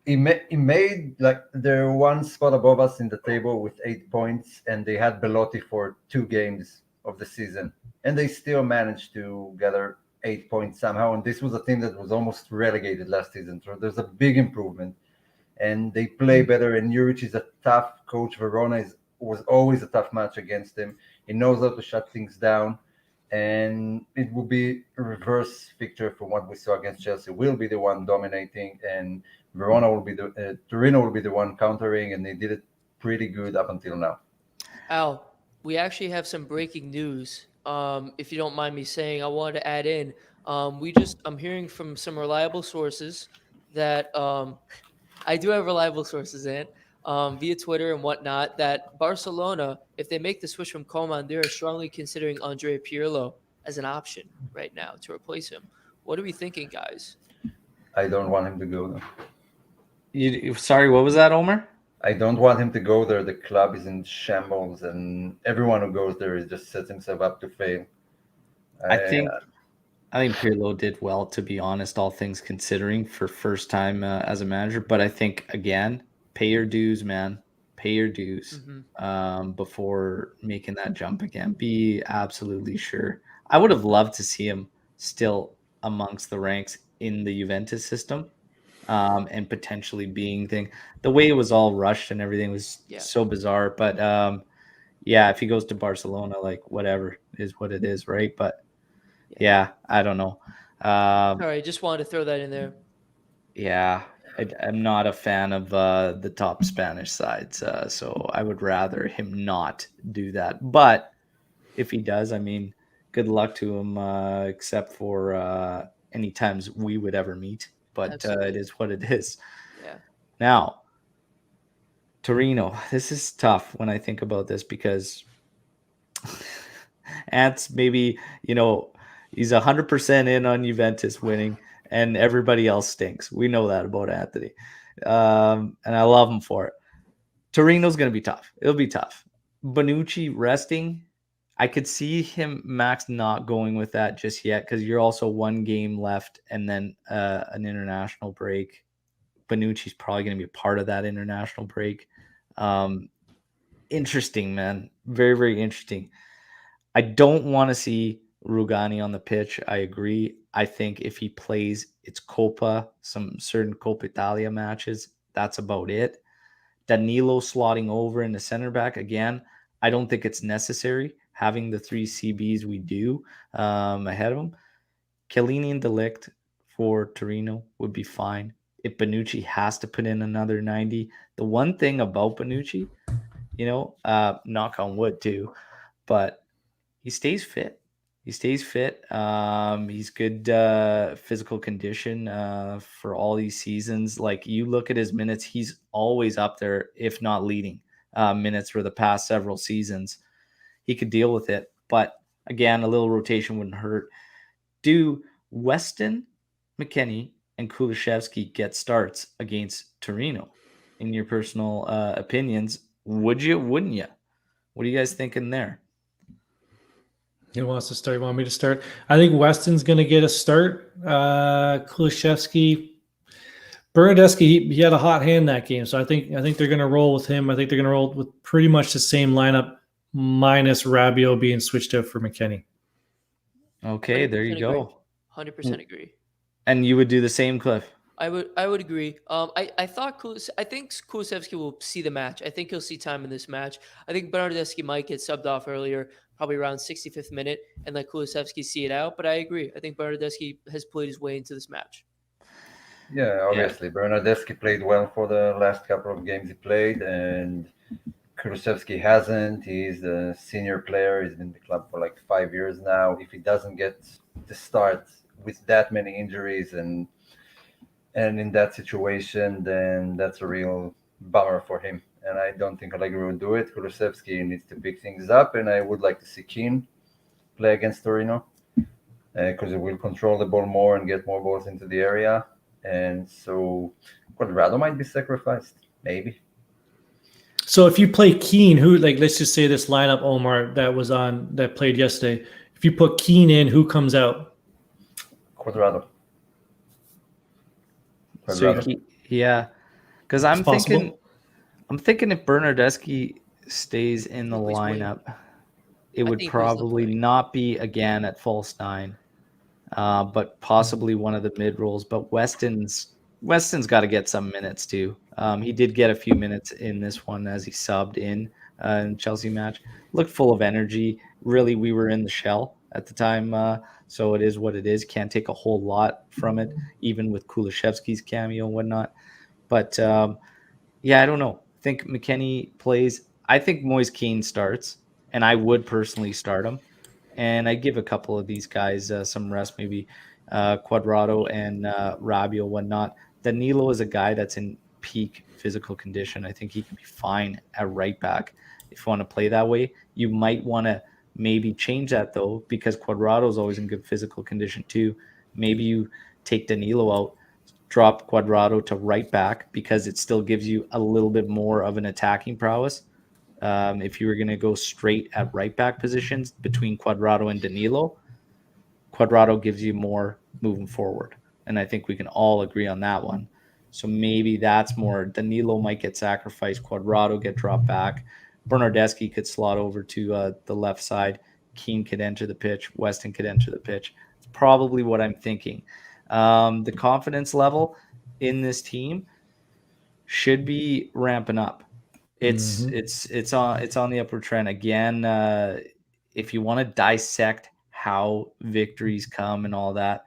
Speaker 4: he made like they're one spot above us in the table with 8 points, and they had Belotti for 2 games of the season, and they still managed to gather 8 points somehow. And this was a team that was almost relegated last season, so there's a big improvement, and they play better. And Juric is a tough coach. Verona was always a tough match against him. He knows how to shut things down, and it will be a reverse picture from what we saw against Chelsea. We'll be the one dominating, and Verona will be Torino will be the one countering, and they did it pretty good up until now.
Speaker 3: Al, we actually have some breaking news. If you don't mind me saying, I wanted to add in. I'm hearing from some reliable sources that I do have reliable sources in via Twitter and whatnot that Barcelona, if they make the switch from Coman, they're strongly considering Andrea Pirlo as an option right now to replace him. What are we thinking, guys?
Speaker 4: I don't want him to go there.
Speaker 1: Sorry, what was that, Omer?
Speaker 4: I don't want him to go there. The club is in shambles, and everyone who goes there just sets himself up to fail.
Speaker 1: I think Pirlo did well, to be honest, all things considering, for first time as a manager. But I think, again, pay your dues, man. Pay your dues before making that jump again. Be absolutely sure. I would have loved to see him still amongst the ranks in the Juventus system, and potentially being thing. The way it was all rushed and everything was so bizarre. But yeah, if he goes to Barcelona, like whatever is what it is, right? But yeah, I don't know.
Speaker 3: All right, just wanted to throw that in there.
Speaker 1: Yeah, I'm not a fan of the top Spanish sides, so I would rather him not do that. But if he does, I mean, good luck to him, except for any times we would ever meet. But it is what it is.
Speaker 3: Yeah.
Speaker 1: Now, Torino, this is tough when I think about this because Ant's maybe, he's 100% in on Juventus winning and everybody else stinks. We know that about Anthony. And I love him for it. Torino's going to be tough. It'll be tough. Bonucci resting. I could see him, Max, not going with that just yet because you're also one game left and then an international break. Bonucci's probably going to be a part of that international break. Interesting, man. Very, very interesting. I don't want to see Rugani on the pitch. I agree. I think if he plays, it's Copa, some certain Coppa Italia matches. That's about it. Danilo slotting over in the center back again. I don't think it's necessary having the 3 CBs we do ahead of him. Chiellini and De Ligt for Torino would be fine. If Bonucci has to put in another 90, the one thing about Bonucci, knock on wood too, but he stays fit. He's good physical condition for all these seasons. Like you look at his minutes, he's always up there, if not leading minutes for the past several seasons. He could deal with it. But again, a little rotation wouldn't hurt. Do Weston, McKennie, and Kulusevski get starts against Torino? In your personal opinions, would you, wouldn't you? What are you guys thinking there?
Speaker 2: Who wants to start? You want me to start? I think Weston's going to get a start. Kulusevski, Bernardeschi, he had a hot hand that game, so I think they're going to roll with him. I think they're going to roll with pretty much the same lineup, minus Rabiot being switched out for McKennie.
Speaker 1: Okay, there you go.
Speaker 3: 100% agree.
Speaker 1: And you would do the same, Cliff?
Speaker 3: I would agree. I think Kulusevski will see the match. I think he'll see time in this match. I think Bernardeschi might get subbed off earlier, probably around 65th minute, and let Kulusevski see it out. But I agree. I think Bernardeschi has played his way into this match.
Speaker 4: Yeah, obviously. Bernardeschi played well for the last couple of games he played, and Kulusevski hasn't. He's the senior player. He's been in the club for like 5 years now. If he doesn't get the start with that many injuries and in that situation, then that's a real bummer for him. And I don't think Allegri will do it. Kulusevski needs to pick things up, and I would like to see Keane play against Torino because it will control the ball more and get more balls into the area. And so Cuadrado might be sacrificed, maybe.
Speaker 2: So if you play Keane, who, like, let's just say this lineup, Omar, that played yesterday, if you put Keane in, who comes out?
Speaker 4: Cuadrado.
Speaker 1: So yeah, because I'm thinking if Bernardeschi stays in the lineup, it would probably not be again at false 9, but possibly one of the mid roles. But Weston's got to get some minutes too. He did get a few minutes in this one as he subbed in Chelsea match. Looked full of energy. Really, we were in the shell at the time, so it is what it is. Can't take a whole lot from it, even with Kulusevski's cameo and whatnot. But yeah, I don't know. I think McKennie plays. I think Moise Keane starts, and I would personally start him. And I give a couple of these guys some rest, maybe Cuadrado and Rabiot, whatnot. Danilo is a guy that's in peak physical condition. I think he can be fine at right back if you want to play that way. You might want to maybe change that, though, because Cuadrado is always in good physical condition, too. Maybe you take Danilo out, drop Cuadrado to right back because it still gives you a little bit more of an attacking prowess. If you were going to go straight at right back positions between Cuadrado and Danilo, Cuadrado gives you more moving forward. And I think we can all agree on that one. So maybe that's more. Danilo might get sacrificed. Quadrado get dropped back. Bernardeschi could slot over to the left side. Keane could enter the pitch. Weston could enter the pitch. It's probably what I'm thinking. The confidence level in this team should be ramping up. It's on the upward trend again. If you want to dissect how victories come and all that,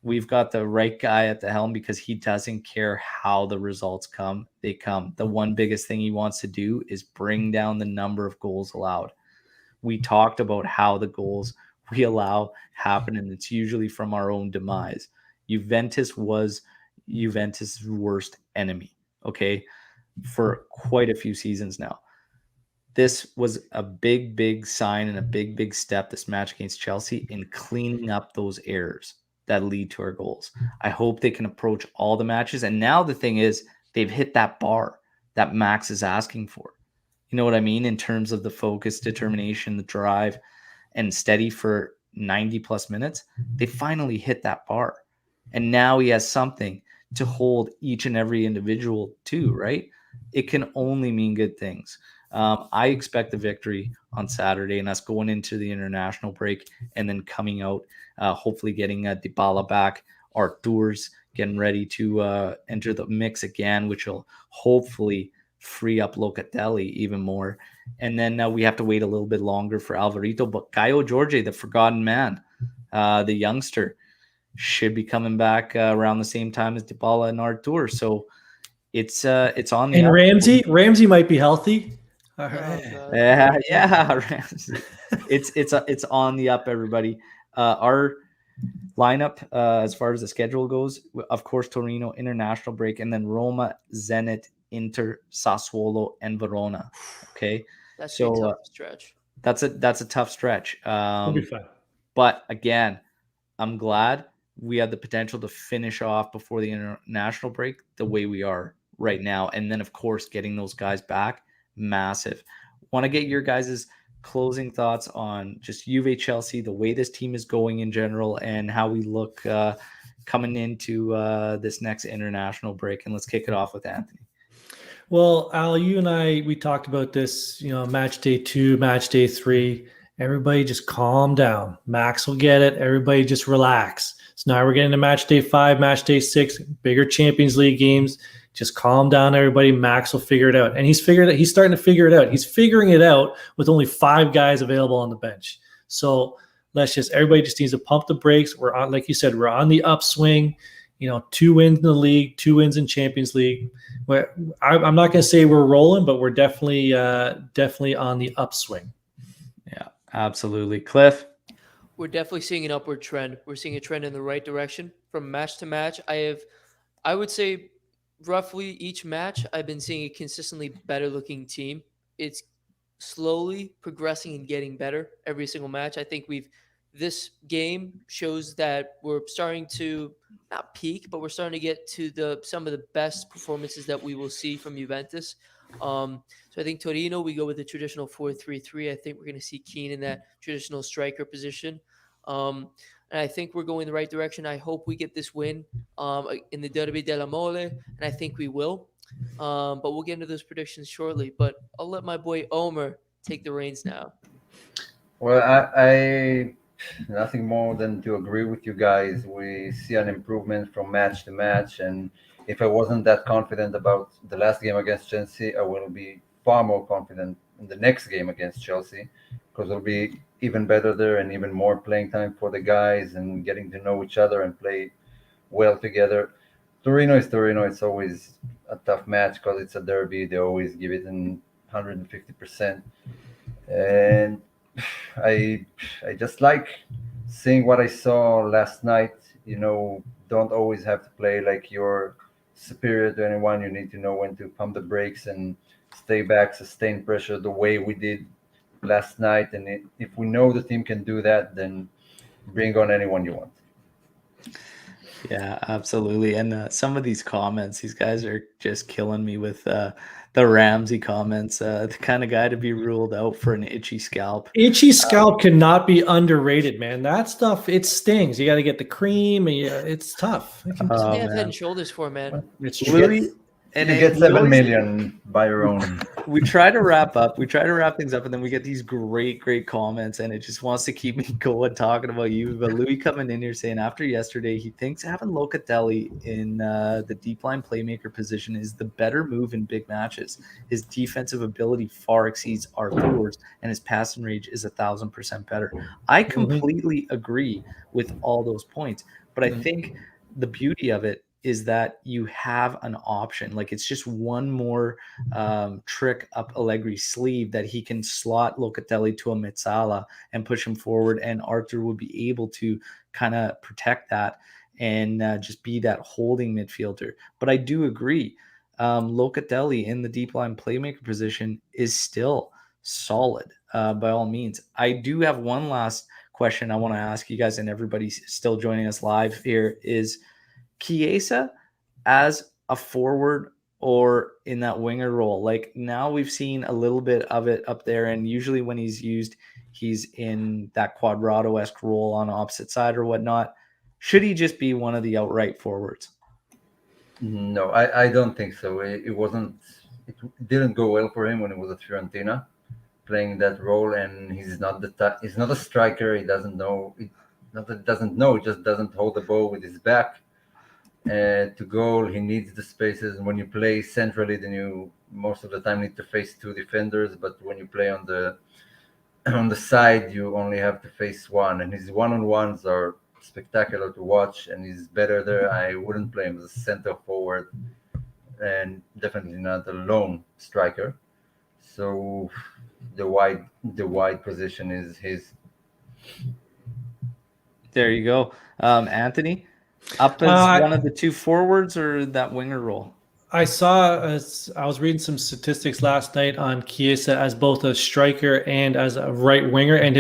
Speaker 1: we've got the right guy at the helm because he doesn't care how the results come. They come. The one biggest thing he wants to do is bring down the number of goals allowed. We talked about how the goals we allow happen, and it's usually from our own demise. Juventus was Juventus' worst enemy, okay, for quite a few seasons now. This was a big, big sign and a big, big step, this match against Chelsea, in cleaning up those errors that lead to our goals. I hope they can approach all the matches. And now the thing is, they've hit that bar that Max is asking for. You know what I mean? In terms of the focus, determination, the drive, and steady for 90 plus minutes, they finally hit that bar. And now he has something to hold each and every individual to, right? It can only mean good things. I expect the victory on Saturday and us going into the international break and then coming out, hopefully getting Dybala back, Artur's getting ready to enter the mix again, which will hopefully free up Locatelli even more. And then we have to wait a little bit longer for Alvarito, but Caio Jorge, the forgotten man, the youngster, should be coming back around the same time as Dybala and Artur. So it's on the
Speaker 2: and Ramsey might be healthy.
Speaker 1: Yeah. It's on the up, everybody. Our lineup, as far as the schedule goes, of course, Torino international break, and then Roma, Zenit, Inter, Sassuolo, and Verona. Okay,
Speaker 3: that's a tough stretch.
Speaker 1: That's a tough stretch.
Speaker 2: It'll be fun.
Speaker 1: But again, I'm glad we had the potential to finish off before the international break the way we are right now, and then of course getting those guys back. Massive. Want to get your guys' closing thoughts on just Juve Chelsea, the way this team is going in general, and how we look coming into this next international break. And let's kick it off with Anthony.
Speaker 2: Well, Al, you and I, we talked about this, match day 2, match day 3. Everybody just calm down. Max will get it. Everybody just relax. So now we're getting to match day 5, match day 6, bigger Champions League games. Just calm down, everybody. Max will figure it out. And he's starting to figure it out. He's figuring it out with only 5 guys available on the bench. So everybody just needs to pump the brakes. We're on, like you said, we're on the upswing. 2 wins in the league, 2 wins in Champions League. I'm not going to say we're rolling, but we're definitely on the upswing.
Speaker 1: Yeah, absolutely. Cliff?
Speaker 3: We're definitely seeing an upward trend. We're seeing a trend in the right direction from match to match. I would say, roughly each match, I've been seeing a consistently better looking team. It's slowly progressing and getting better every single match. I think this game shows that we're starting to not peak, but we're starting to get to some of the best performances that we will see from Juventus. So I think Torino, we go with the traditional 4-3-3. I think we're going to see Keane in that traditional striker position. And I think we're going the right direction. I hope we get this win in the Derby della Mole, and I think we will. But we'll get into those predictions shortly. But I'll let my boy Omer take the reins now.
Speaker 4: Well, I nothing more than to agree with you guys. We see an improvement from match to match, and if I wasn't that confident about the last game against Chelsea, I will be far more confident in the next game against Chelsea, because it'll be even better there and even more playing time for the guys and getting to know each other and play well together. Torino is Torino. It's always a tough match because it's a derby. They always give it in 150%. And I just like seeing what I saw last night. Don't always have to play like you're superior to anyone. You need to know when to pump the brakes and stay back, sustain pressure the way we did last night. And if we know the team can do that, then bring on anyone you want.
Speaker 1: Yeah, absolutely. And some of these comments, these guys are just killing me with the Ramsey comments. The kind of guy to be ruled out for an itchy scalp.
Speaker 2: Itchy scalp cannot be underrated, man. That stuff, it stings. You got to get the cream. And it's tough.
Speaker 3: They have Head and Shoulders for, man.
Speaker 2: It's
Speaker 4: You
Speaker 2: true.
Speaker 4: get, you get 7 million by your own.
Speaker 1: We try to wrap up. We try to wrap things up, and then we get these great comments, and it just wants to keep me going talking about you. But Louis coming in here saying after yesterday, he thinks having Locatelli in the deep line playmaker position is the better move in big matches. His defensive ability far exceeds Arthur's, and his passing range is 1,000% better. I completely agree with all those points, but I think the beauty of it is that you have an option. Like, it's just one more trick up Allegri's sleeve that he can slot Locatelli to a Metsala and push him forward, and Arthur would be able to kind of protect that and just be that holding midfielder. But I do agree, Locatelli in the deep line playmaker position is still solid by all means. I do have one last question I want to ask you guys, and everybody still joining us live here, is Chiesa as a forward or in that winger role. Like, now we've seen a little bit of it up there, and usually when he's used, he's in that Quadrado-esque role on opposite side or whatnot. Should he just be one of the outright forwards?
Speaker 4: No, I don't think so. It didn't go well for him when he was at Fiorentina, playing that role, and he's not a striker. He doesn't know. Not that he doesn't know. He just doesn't hold the ball with his back. To goal, he needs the spaces. And when you play centrally, then you most of the time need to face two defenders. But when you play on the side, you only have to face one. And his one-on-ones are spectacular to watch, and he's better there. I wouldn't play him as a center forward, and definitely not a lone striker. So the wide position is his.
Speaker 1: There you go, Anthony. Up as one of the two forwards or that winger role?
Speaker 2: I was reading some statistics last night on Chiesa as both a striker and as a right winger, and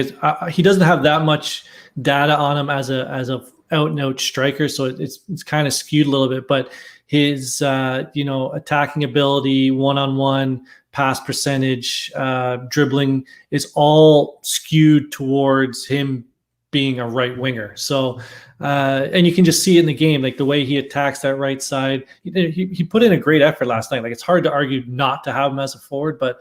Speaker 2: he doesn't have that much data on him as a out and out striker, so it's kind of skewed a little bit. But his attacking ability, one-on-one pass percentage, dribbling is all skewed towards him being a right winger. So and you can just see it in the game, like the way he attacks that right side. He put in a great effort last night. Like, it's hard to argue not to have him as a forward, but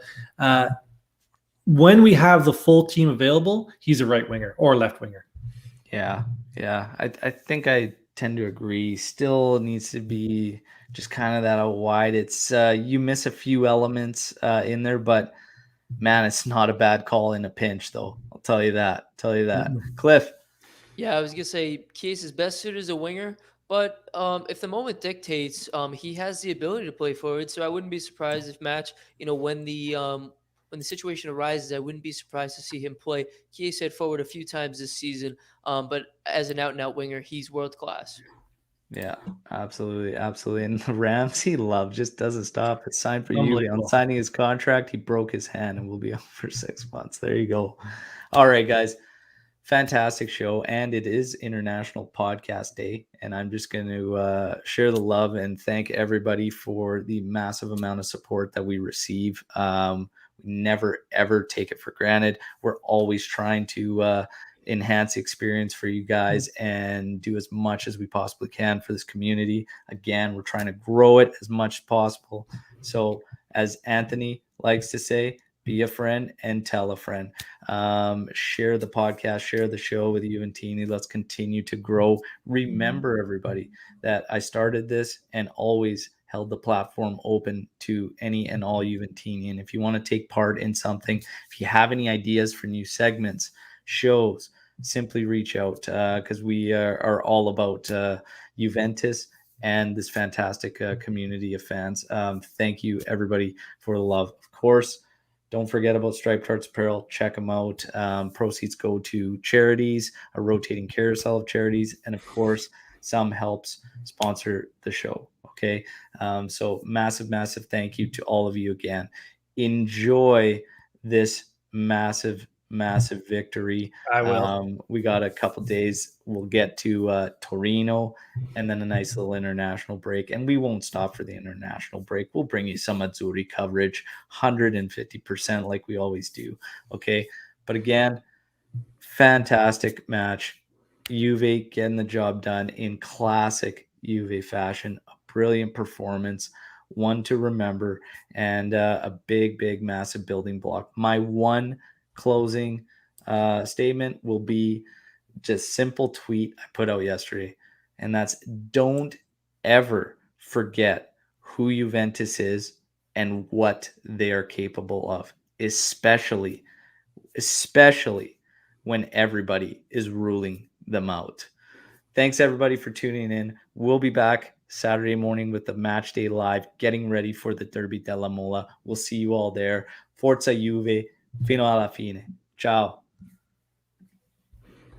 Speaker 2: when we have the full team available, he's a right winger or left winger.
Speaker 1: Yeah. I think I tend to agree. Still needs to be just kind of that out wide. It's you miss a few elements in there, but man, it's not a bad call in a pinch, though. I'll tell you that. Cliff.
Speaker 3: Yeah, I was gonna say Chiesa is best suited as a winger, but if the moment dictates, he has the ability to play forward. So I wouldn't be surprised if when the situation arises, I wouldn't be surprised to see him play Chiesa forward a few times this season. But as an out and out winger, he's world class.
Speaker 1: Yeah, absolutely. And Ramsey love just doesn't stop. It's signed for you. On signing his contract, he broke his hand and will be out for 6 months. There you go. All right, guys. Fantastic show, and it is International Podcast Day, and I'm just going to share the love and thank everybody for the massive amount of support that we receive. We never ever take it for granted. We're always trying to enhance the experience for you guys and do as much as we possibly can for this community. Again, we're trying to grow it as much as possible. So, as Anthony likes to say, be a friend and tell a friend. Share the podcast, share the show with Juventini. Let's continue to grow. Remember, everybody, that I started this and always held the platform open to any and all Juventini. And if you want to take part in something, if you have any ideas for new segments, shows, simply reach out because we are all about Juventus and this fantastic community of fans. Thank you, everybody, for the love. Of course, don't forget about Striped Hearts Apparel. Check them out. Proceeds go to charities, a rotating carousel of charities, and of course, some helps sponsor the show. Okay, so massive thank you to all of you again. Enjoy this massive massive victory.
Speaker 2: I will.
Speaker 1: We got a couple days. We'll get to Torino and then a nice little international break. And we won't stop for the international break. We'll bring you some Azzurri coverage, 150% like we always do. Okay. But again, fantastic match. Juve getting the job done in classic Juve fashion. A brilliant performance, one to remember, and a big, massive building block. My one closing statement will be just simple tweet I put out yesterday, and that's don't ever forget who Juventus is and what they are capable of, especially when everybody is ruling them out. Thanks everybody for tuning in. We'll be back Saturday morning with the Match Day Live, getting ready for the Derby della Mola. We'll see you all there. Forza Juve, fino alla fine. Ciao.